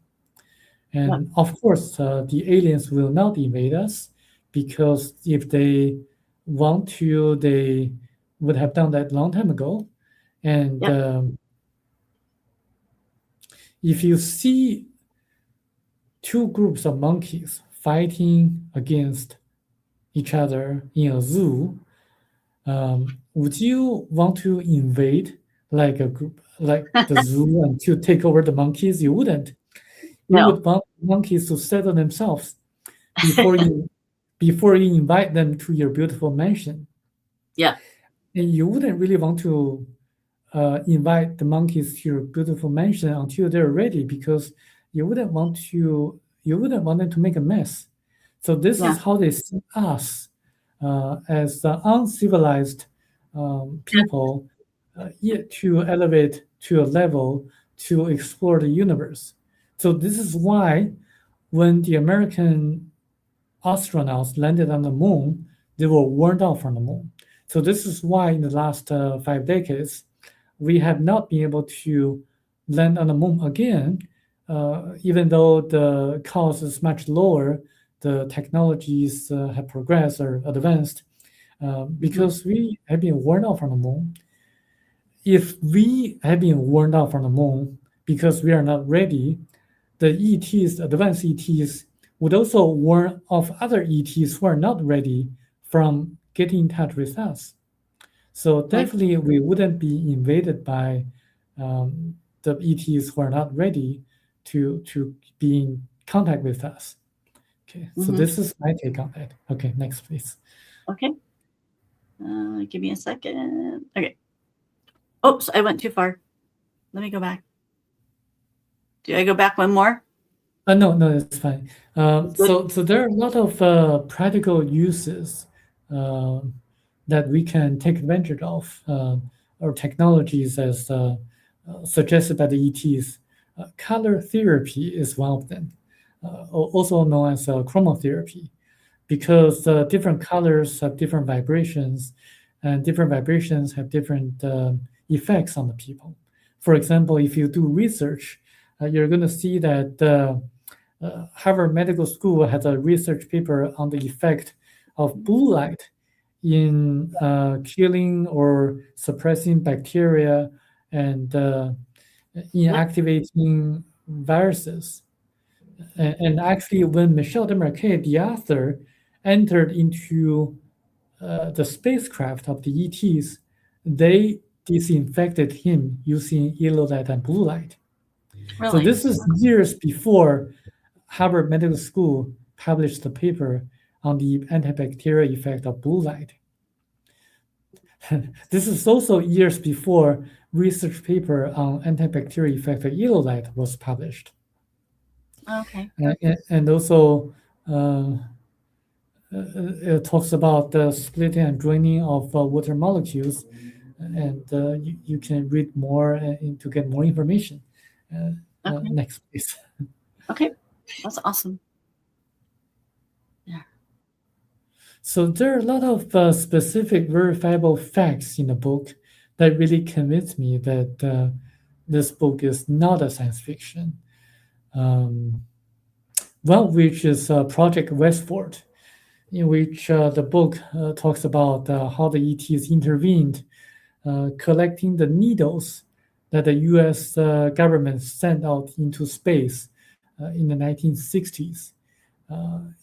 [SPEAKER 2] And of course, the aliens will not invade us, because if they want to, they would have done that long time ago. And if you see two groups of monkeys fighting against each other in a zoo, would you want to invade like a group, like the zoo, and to take over the monkeys? You wouldn't. You would want monkeys to settle themselves before you invite them to your beautiful mansion.
[SPEAKER 1] Yeah.
[SPEAKER 2] And you wouldn't really want to invite the monkeys to your beautiful mansion until they're ready, because you wouldn't want them to make a mess. So this is how they see us, as uncivilized people, yet to elevate to a level to explore the universe. So this is why when the American astronauts landed on the moon, they were warned off from the moon. So this is why in the last 5 decades, we have not been able to land on the moon again, even though the cost is much lower, the technologies have progressed or advanced, because we have been warned off from the moon. If we have been warned off from the moon because we are not ready, the ETs, advanced ETs, would also warn off other ETs who are not ready from getting in touch with us. So definitely we wouldn't be invaded by the ETs who are not ready to be in contact with us. Okay, so this is my take on that. Okay, next please.
[SPEAKER 1] Okay. Give me a second. Okay. Oops, I went too far. Let me go back. Do I go back one more?
[SPEAKER 2] No, it's fine. So there are a lot of practical uses that we can take advantage of, or technologies as suggested by the ETs. Color therapy is one of them, also known as chromotherapy, because different colors have different vibrations, and different vibrations have different effects on the people. For example, if you do research, you're going to see that Harvard Medical School has a research paper on the effect of blue light in killing or suppressing bacteria and inactivating viruses. And actually, when Michel Desmarquet, the author, entered into the spacecraft of the ETs, they disinfected him using yellow light and blue light.
[SPEAKER 1] Really?
[SPEAKER 2] So this is years before Harvard Medical School published the paper on the antibacterial effect of blue light. This is also years before research paper on antibacterial effect of yellow light was published.
[SPEAKER 1] Okay.
[SPEAKER 2] And also it talks about the splitting and joining of water molecules, and you can read more to get more information.
[SPEAKER 1] Okay.
[SPEAKER 2] Next, please.
[SPEAKER 1] Okay, that's awesome. Yeah.
[SPEAKER 2] So there are a lot of specific verifiable facts in the book that really convince me that this book is not a science fiction. One of which is Project Westford, in which the book talks about how the ETs intervened, collecting the needles that the U.S. Government sent out into space in the 1960s.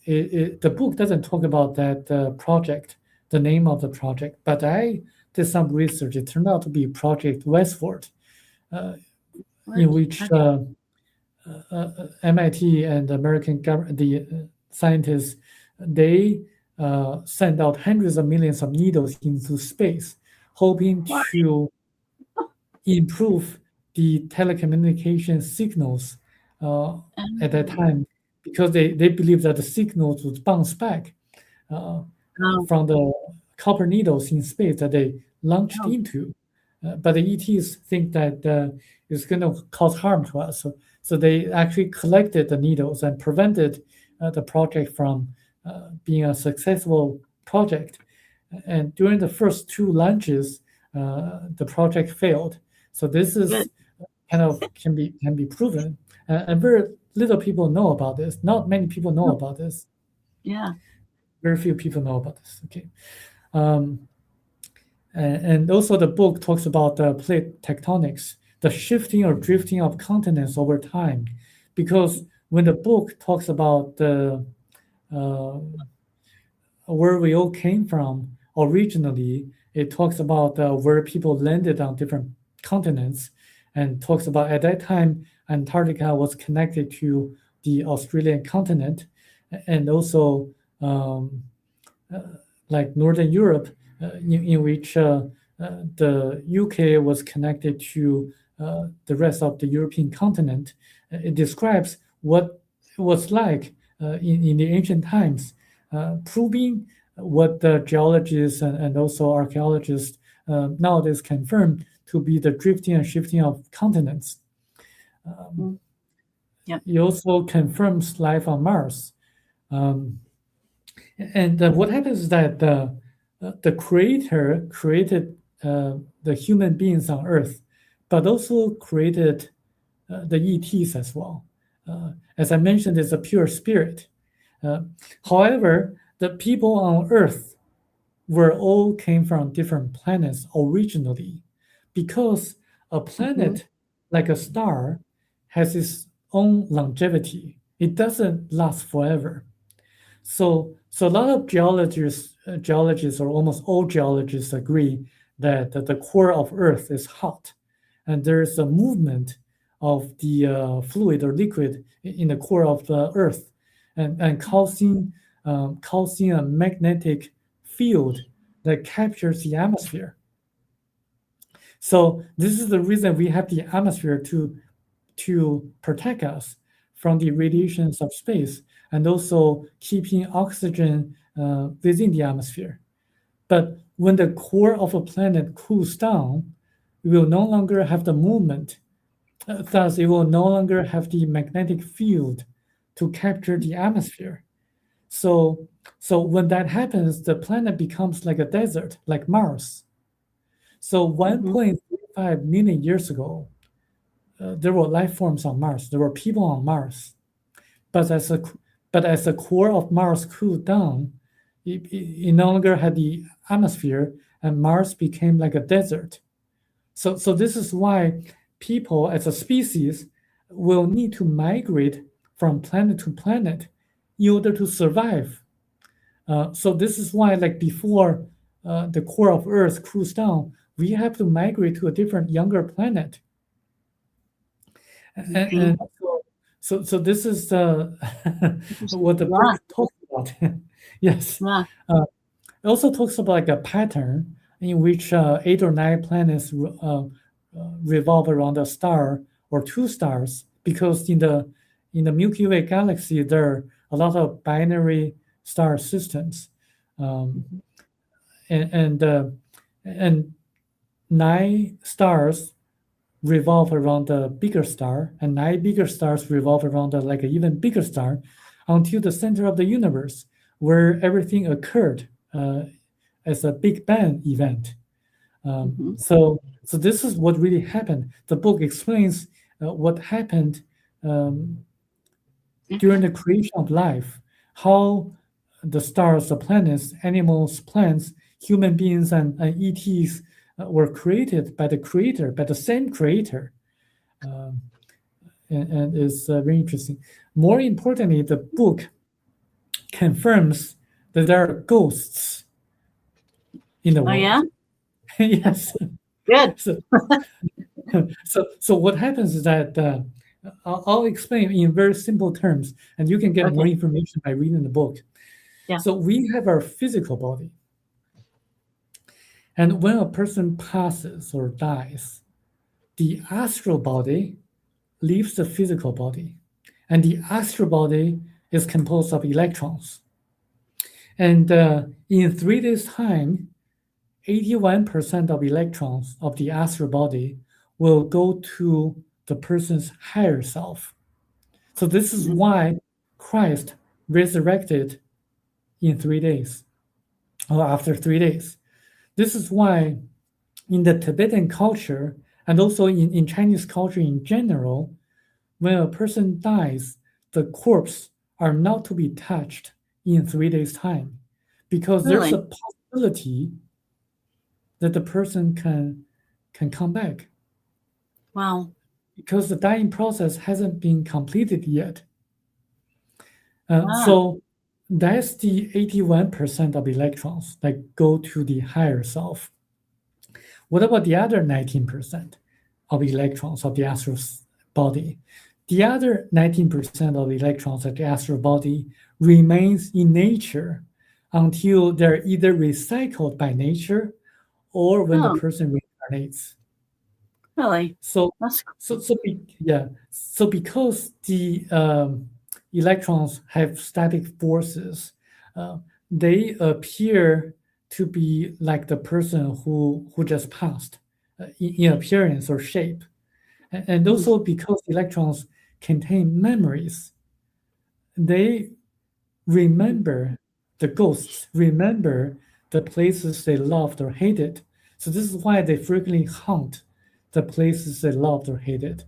[SPEAKER 2] The book doesn't talk about that project, the name of the project, but I did some research. It turned out to be Project Westford, in which MIT and the American government, the scientists, they sent out hundreds of millions of needles into space, hoping to improve the telecommunication signals at that time, because they believe that the signals would bounce back from the copper needles in space that they launched into. But the ETs think that it's going to cause harm to us. So they actually collected the needles and prevented the project from being a successful project. And during the first two launches, the project failed. So this is kind of can be proven. And very little people know about this. Not many people know about this.
[SPEAKER 1] Yeah.
[SPEAKER 2] Very few people know about this. Okay. And also the book talks about the plate tectonics, the shifting or drifting of continents over time. Because when the book talks about the where we all came from originally, it talks about where people landed on different continents, and talks about at that time Antarctica was connected to the Australian continent, and also like Northern Europe, in which the UK was connected to the rest of the European continent. It describes what it was like in the ancient times, proving what the geologists and also archaeologists nowadays confirm to be the drifting and shifting of continents.
[SPEAKER 1] Yep.
[SPEAKER 2] It also confirms life on Mars. And what happens is that the Creator created the human beings on Earth, but also created the ETs as well. As I mentioned, it's a pure spirit. However, the people on Earth were all came from different planets originally, because a planet like a star has its own longevity. It doesn't last forever. So a lot of geologists, or almost all geologists, agree that the core of Earth is hot, and there's a movement of the fluid or liquid in the core of the Earth, and causing a magnetic field that captures the atmosphere. So this is the reason we have the atmosphere to protect us from the radiations of space, and also keeping oxygen within the atmosphere. But when the core of a planet cools down, it will no longer have the movement. Thus, it will no longer have the magnetic field to capture the atmosphere. So when that happens, the planet becomes like a desert, like Mars. So 1.35 million years ago, there were life forms on Mars. There were people on Mars. But as the core of Mars cooled down, it no longer had the atmosphere, and Mars became like a desert. So this is why people as a species will need to migrate from planet to planet in order to survive. So this is why, like before the core of Earth cools down, we have to migrate to a different, younger planet. And so this is what the book talks about. Yes. It also talks about like a pattern in which 8 or 9 planets revolve around a star or 2 stars, because in the Milky Way galaxy there are a lot of binary star systems, and 9 stars revolve around a bigger star, and 9 bigger stars revolve around like an even bigger star, until the center of the universe, where everything occurred as a Big Bang event. So this is what really happened. The book explains what happened during the creation of life, how the stars, the planets, animals, plants, human beings, and ETs were created by the creator, by the same creator. And it's very interesting. More importantly, the book confirms that there are ghosts in the world.
[SPEAKER 1] Oh, yeah?
[SPEAKER 2] Yes.
[SPEAKER 1] Good.
[SPEAKER 2] So what happens is that I'll explain in very simple terms, and you can get more information by reading the book.
[SPEAKER 1] Yeah.
[SPEAKER 2] So we have our physical body. And when a person passes or dies, the astral body leaves the physical body. And the astral body is composed of electrons. And in 3 days' time, 81% of electrons of the astral body will go to the person's higher self. So this is why Christ resurrected in 3 days, or after 3 days. This is why in the Tibetan culture, and also in Chinese culture in general, when a person dies, the corpse are not to be touched in 3 days' time, because there's a possibility that the person can come back.
[SPEAKER 1] Wow.
[SPEAKER 2] Because the dying process hasn't been completed yet. So that's the 81% of electrons that go to the higher self. What about the other 19% of electrons of the astral body? The other 19% of electrons of the astral body remains in nature until they're either recycled by nature or when the person reincarnates.
[SPEAKER 1] Really?
[SPEAKER 2] So because the electrons have static forces, they appear to be like the person who just passed in appearance or shape. And also because electrons contain memories, they remember, the ghosts remember the places they loved or hated. So this is why they frequently haunt the places they loved or hated.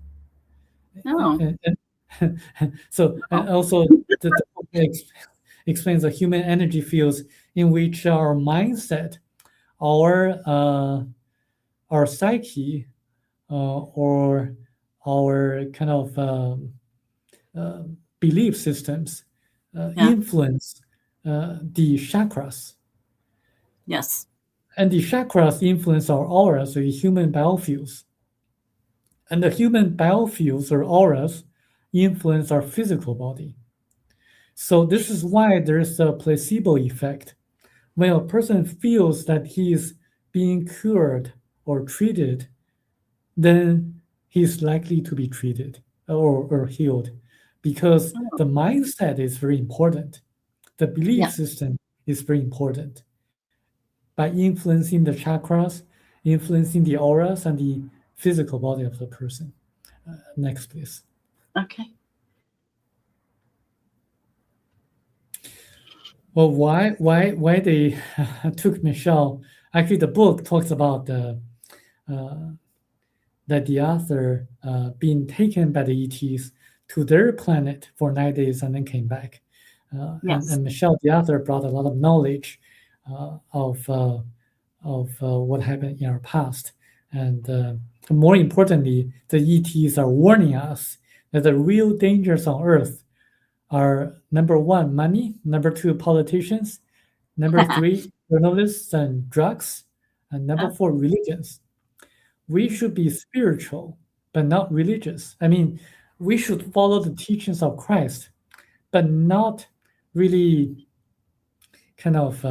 [SPEAKER 1] Oh,
[SPEAKER 2] So, and
[SPEAKER 1] oh,
[SPEAKER 2] also the book explains the human energy fields in which our mindset, our our psyche, or our kind of uh, belief systems
[SPEAKER 1] yeah.
[SPEAKER 2] influence the chakras,
[SPEAKER 1] Yes.
[SPEAKER 2] and the chakras influence our auras, the human biofuels, and the human biofuels or auras influence our physical body. So this is why there's a placebo effect. When a person feels that he is being cured or treated, then he's likely to be treated or healed, because
[SPEAKER 1] Oh,
[SPEAKER 2] the mindset is very important. The belief
[SPEAKER 1] yeah.
[SPEAKER 2] system is very important. By influencing the chakras, influencing the auras and the physical body of the person. Next, please.
[SPEAKER 1] Okay.
[SPEAKER 2] Well, why they took Michelle? Actually, the book talks about uh, that the author being taken by the ETs to their planet for 9 days and then came back.
[SPEAKER 1] Yes.
[SPEAKER 2] And Michelle, the author, brought a lot of knowledge of what happened in our past. And more importantly, the ETs are warning us that the real dangers on Earth are number one, money, number two, politicians, number three, journalists and drugs, and number
[SPEAKER 1] Yeah.
[SPEAKER 2] four, religions. We should be spiritual, but not religious. I mean, we should follow the teachings of Christ, but not really kind of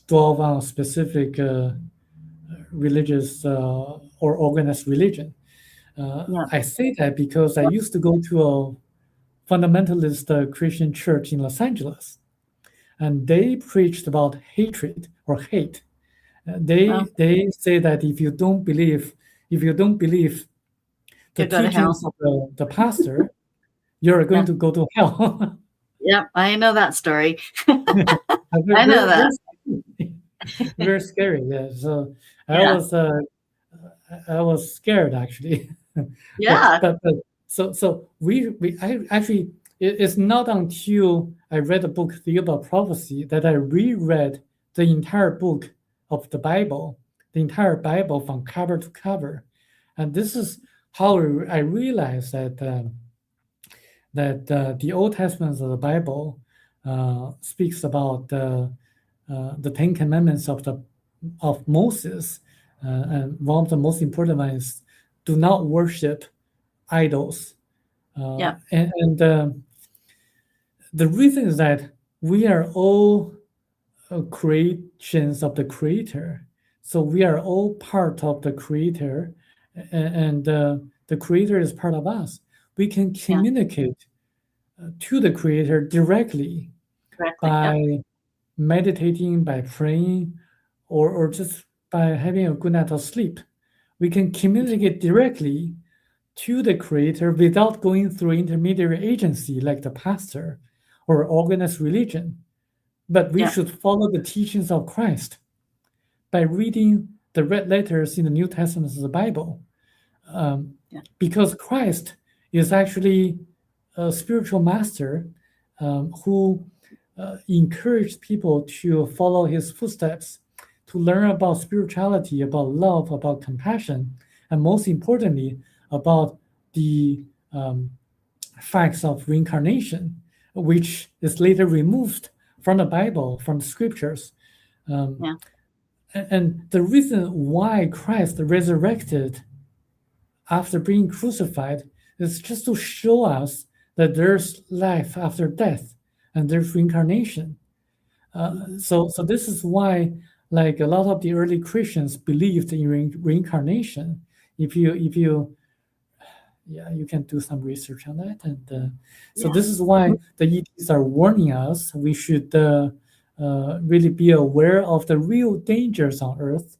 [SPEAKER 2] dwell on a specific religious or organized religion.
[SPEAKER 1] Yeah.
[SPEAKER 2] I say that because I used to go to a fundamentalist Christian church in Los Angeles, and they preached about hatred or hate.
[SPEAKER 1] Well,
[SPEAKER 2] They say that if you don't believe the
[SPEAKER 1] you go to hell.
[SPEAKER 2] teachings of the pastor, you're going
[SPEAKER 1] Yeah.
[SPEAKER 2] to go to hell.
[SPEAKER 1] Yeah. I know that story.
[SPEAKER 2] Very,
[SPEAKER 1] I know
[SPEAKER 2] very,
[SPEAKER 1] that.
[SPEAKER 2] very, very scary. Yeah. So I
[SPEAKER 1] Yeah.
[SPEAKER 2] was uh, I was scared actually.
[SPEAKER 1] Yeah.
[SPEAKER 2] But so we I actually it's not until I read the book Thiaoouba Prophecy that I reread the entire book of the Bible, the entire Bible from cover to cover, and this is how I realized that the Old Testament of the Bible speaks about the Ten Commandments of Moses, and one of the most important ones is do not worship idols.
[SPEAKER 1] Yeah.
[SPEAKER 2] And the reason is that we are all creations of the Creator, so we are all part of the Creator, and the Creator is part of us. We can
[SPEAKER 1] Yeah.
[SPEAKER 2] communicate to the Creator directly
[SPEAKER 1] Correctly. Yep.
[SPEAKER 2] by meditating, by praying, or just by having a good night of sleep. We can communicate directly to the Creator without going through intermediary agency like the pastor or organized religion. But we
[SPEAKER 1] Yeah.
[SPEAKER 2] should follow the teachings of Christ by reading the red letters in the New Testament of the Bible.
[SPEAKER 1] Yeah.
[SPEAKER 2] Because Christ is actually a spiritual master who encouraged people to follow his footsteps, to learn about spirituality, about love, about compassion, and most importantly, about the facts of reincarnation, which is later removed from the Bible, from the scriptures. Um,
[SPEAKER 1] Yeah.
[SPEAKER 2] and the reason why Christ resurrected after being crucified is just to show us that there's life after death and there's reincarnation. So this is why, like a lot of the early Christians believed in reincarnation. If you yeah, you can do some research on that. And so
[SPEAKER 1] Yeah.
[SPEAKER 2] this is why the ETs are warning us. We should really be aware of the real dangers on Earth.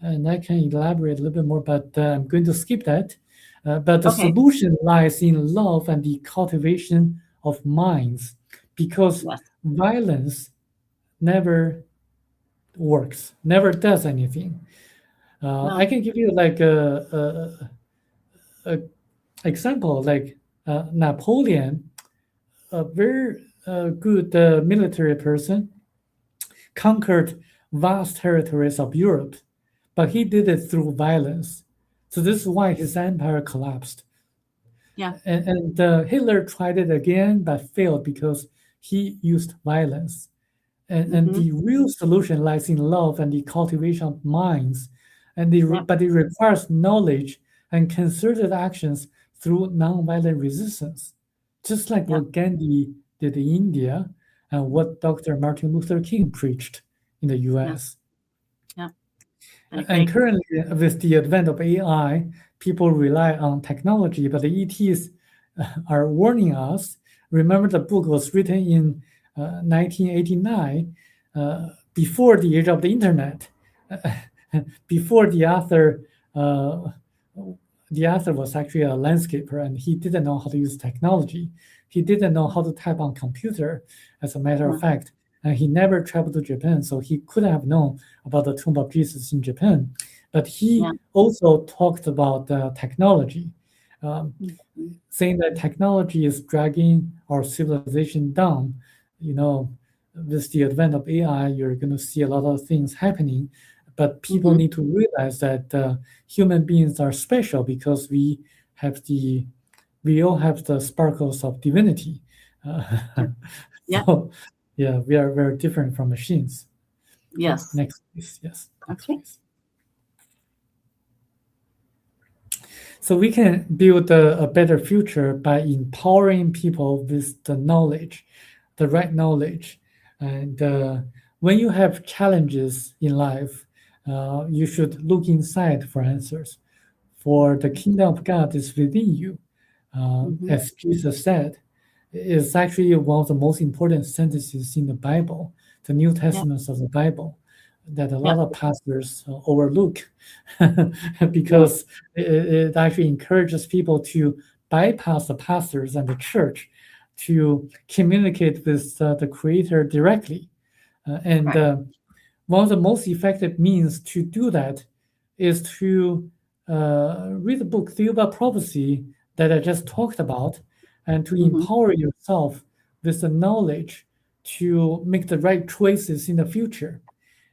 [SPEAKER 2] And I can elaborate a little bit more, but I'm going to skip that. But the
[SPEAKER 1] Okay.
[SPEAKER 2] solution lies in love and the cultivation of minds, because
[SPEAKER 1] Yes.
[SPEAKER 2] violence never works, never does anything. I
[SPEAKER 1] No.
[SPEAKER 2] can give you like example, like Napoleon, a very good military person, conquered vast territories of Europe, but he did it through violence. So this is why his empire collapsed.
[SPEAKER 1] Yeah.
[SPEAKER 2] And Hitler tried it again, but failed because he used violence. And the real solution lies in love and the cultivation of minds. But it requires knowledge and concerted actions through nonviolent resistance, just like what Gandhi did in India and what Dr. Martin Luther King preached in the US.
[SPEAKER 1] Yeah.
[SPEAKER 2] And currently, with the advent of AI, people rely on technology, but the ETs are warning us. Remember, the book was written in 1989, before the age of the internet, before the author was actually a landscaper, and he didn't know how to use technology. He didn't know how to type on computer, as a matter of fact. And he never traveled to Japan, so he couldn't have known about the tomb of Jesus in Japan. But he also talked about technology, saying that technology is dragging our civilization down. You know, with the advent of AI, you're going to see a lot of things happening. But people need to realize that human beings are special because we all have the sparkles of divinity. So, yeah, we are very different from machines.
[SPEAKER 1] Yes.
[SPEAKER 2] Next, please. Yes. Next, please. So we can build a better future by empowering people with the knowledge, the right knowledge. And when you have challenges in life, you should look inside for answers. For the kingdom of God is within you. As Jesus said, it's actually one of the most important sentences in the Bible, the New Testaments of the Bible, that a lot of pastors overlook because it actually encourages people to bypass the pastors and the church to communicate with the Creator directly. One of the most effective means to do that is to read the book Thiaoouba Prophecy that I just talked about, and to empower yourself with the knowledge to make the right choices in the future.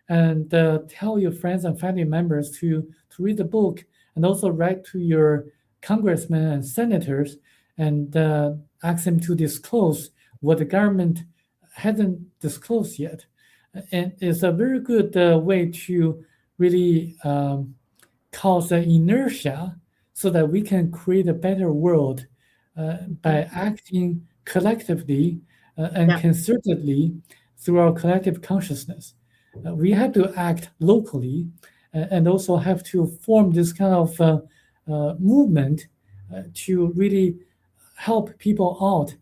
[SPEAKER 2] And tell your friends and family members to read the book, and also write to your congressmen and senators and ask them to disclose what the government hasn't disclosed yet. And it's a very good way to really cause an inertia so that we can create a better world by acting collectively and concertedly through our collective consciousness. We have to act locally and also have to form this kind of movement to really help people out,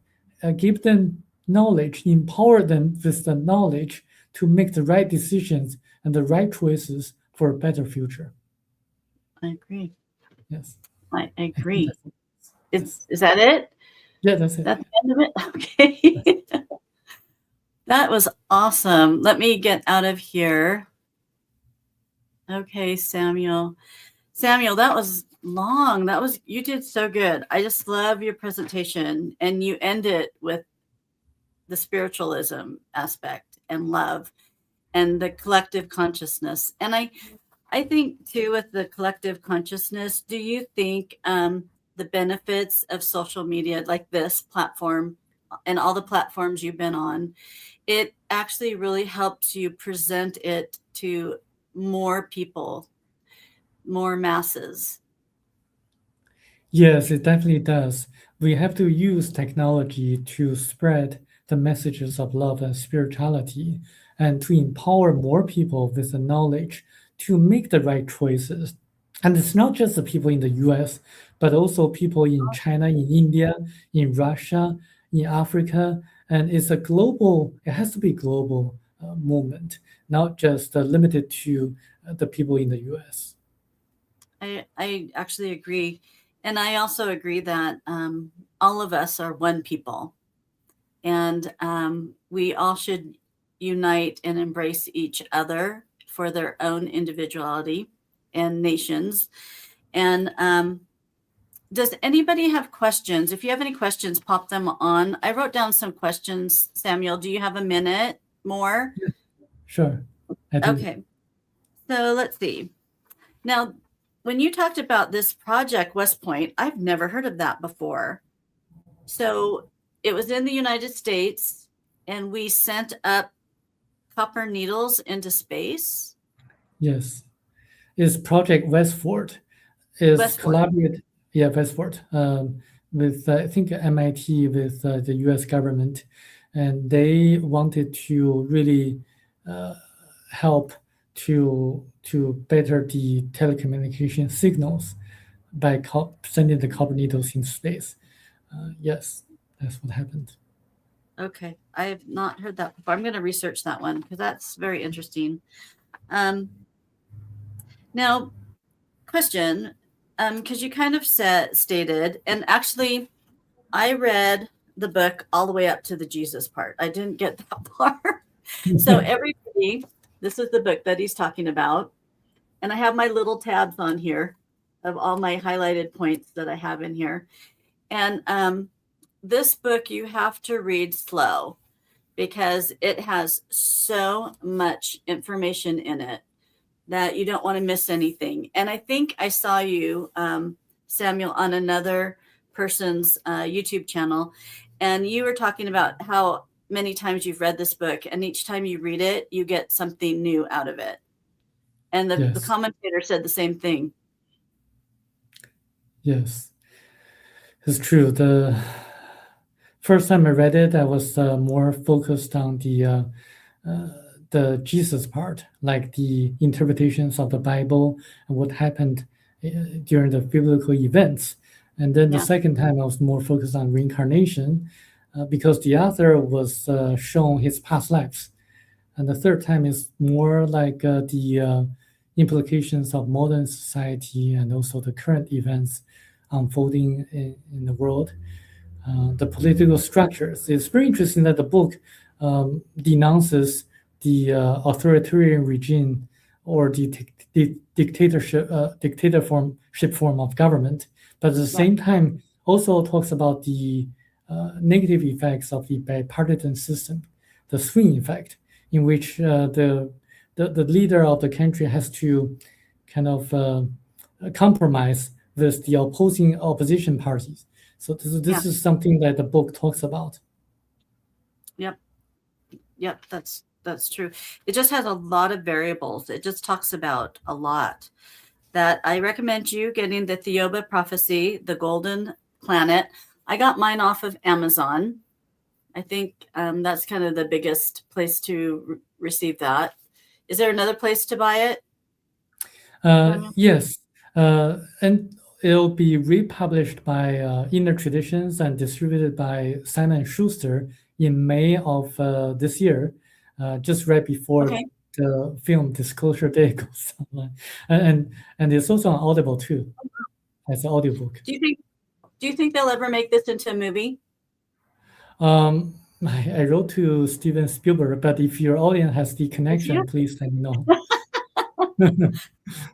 [SPEAKER 2] give them knowledge, empower them with the knowledge to make the right decisions and the right choices for a better future.
[SPEAKER 1] I agree.
[SPEAKER 2] Yes.
[SPEAKER 1] I agree. Is that it?
[SPEAKER 2] Yeah, that's it.
[SPEAKER 1] That's the end of it? Okay. That was awesome. Let me get out of here. Okay, Samuel. Samuel, that was long. You did so good. I just love your presentation. And you end it with the spiritualism aspect and love and the collective consciousness. And I think too, with the collective consciousness, do you think the benefits of social media like this platform and all the platforms you've been on, it actually really helps you present it to more people, more masses?
[SPEAKER 2] Yes, it definitely does. We have to use technology to spread the messages of love and spirituality and to empower more people with the knowledge to make the right choices. And it's not just the people in the US, but also people in China, in India, in Russia, in Africa. And it has to be global movement, not just limited to the people in the US.
[SPEAKER 1] I actually agree. And I also agree that all of us are one people. And we all should unite and embrace each other for their own individuality and nations. And does anybody have questions? If you have any questions, pop them on. I wrote down some questions. Samuel, do you have a minute more?
[SPEAKER 2] Sure, I do.
[SPEAKER 1] Okay. So let's see. Now, when you talked about this project, West Point, I've never heard of that before. So it was in the United States, and we sent up copper needles into space.
[SPEAKER 2] Yes, it's Project Westford. Is
[SPEAKER 1] Westward.
[SPEAKER 2] collaborate, yeah, Westford, with I think MIT, with the U.S. government, and they wanted to really help to better the telecommunication signals by sending the copper needles in space. Yes, that's what happened.
[SPEAKER 1] Okay, I have not heard that before. I'm going to research that one because that's very interesting. Now, question, because you kind of stated, and actually, I read the book all the way up to the Jesus part. I didn't get that part. So everybody, this is the book that he's talking about, and I have my little tabs on here of all my highlighted points that I have in here. And this book you have to read slow because it has so much information in it that you don't want to miss anything. And I think I saw you, Samuel, on another person's YouTube channel, and you were talking about how many times you've read this book, and each time you read it, you get something new out of it. And the
[SPEAKER 2] Yes.
[SPEAKER 1] commentator said the same thing.
[SPEAKER 2] Yes, it's true. The first time I read it, I was more focused on the Jesus part, like the interpretations of the Bible and what happened during the biblical events. And then the
[SPEAKER 1] Yeah.
[SPEAKER 2] second time, I was more focused on reincarnation because the author was shown his past lives. And the third time is more like the implications of modern society and also the current events unfolding in the world. The political structures. It's very interesting that the book denounces the authoritarian regime or the dictatorship form of government, but at the same time also talks about the negative effects of the bipartisan system, the swing effect, in which the leader of the country has to kind of compromise with the opposition parties. So this is something that the book talks about.
[SPEAKER 1] Yep, that's true. It just has a lot of variables. It just talks about a lot. That I recommend you getting the Thiaoouba Prophecy, the Golden Planet. I got mine off of Amazon. I think that's kind of the biggest place to receive that. Is there another place to buy it?
[SPEAKER 2] Yes, and it'll be republished by Inner Traditions and distributed by Simon Schuster in May of this year, just right before the film Disclosure Day goes online. And it's also on Audible too, as an audiobook.
[SPEAKER 1] Do you think they'll ever make this into a movie?
[SPEAKER 2] I wrote to Steven Spielberg, but if your audience has the connection, please let me know.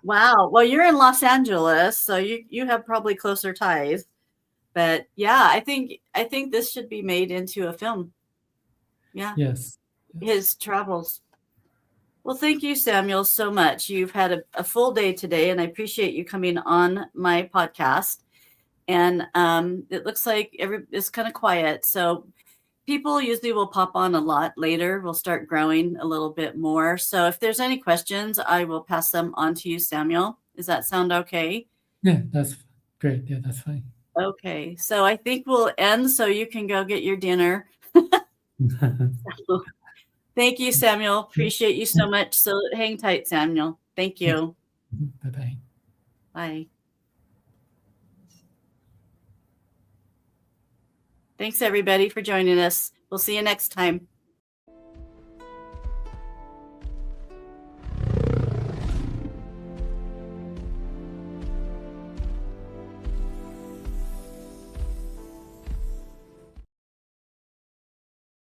[SPEAKER 1] Wow. Well, you're in Los Angeles, so you have probably closer ties. But yeah, I think this should be made into a film. Yeah.
[SPEAKER 2] Yes.
[SPEAKER 1] His travels. Well, thank you, Samuel, so much. You've had a full day today, and I appreciate you coming on my podcast. And it looks like it's kind of quiet. So people usually will pop on a lot later. We'll start growing a little bit more. So if there's any questions, I will pass them on to you, Samuel. Does that sound okay?
[SPEAKER 2] Yeah, that's great. Yeah, that's fine.
[SPEAKER 1] Okay. So I think we'll end so you can go get your dinner. Thank you, Samuel. Appreciate you so much. So hang tight, Samuel. Thank you.
[SPEAKER 2] Bye-bye.
[SPEAKER 1] Bye. Thanks, everybody, for joining us. We'll see you next time.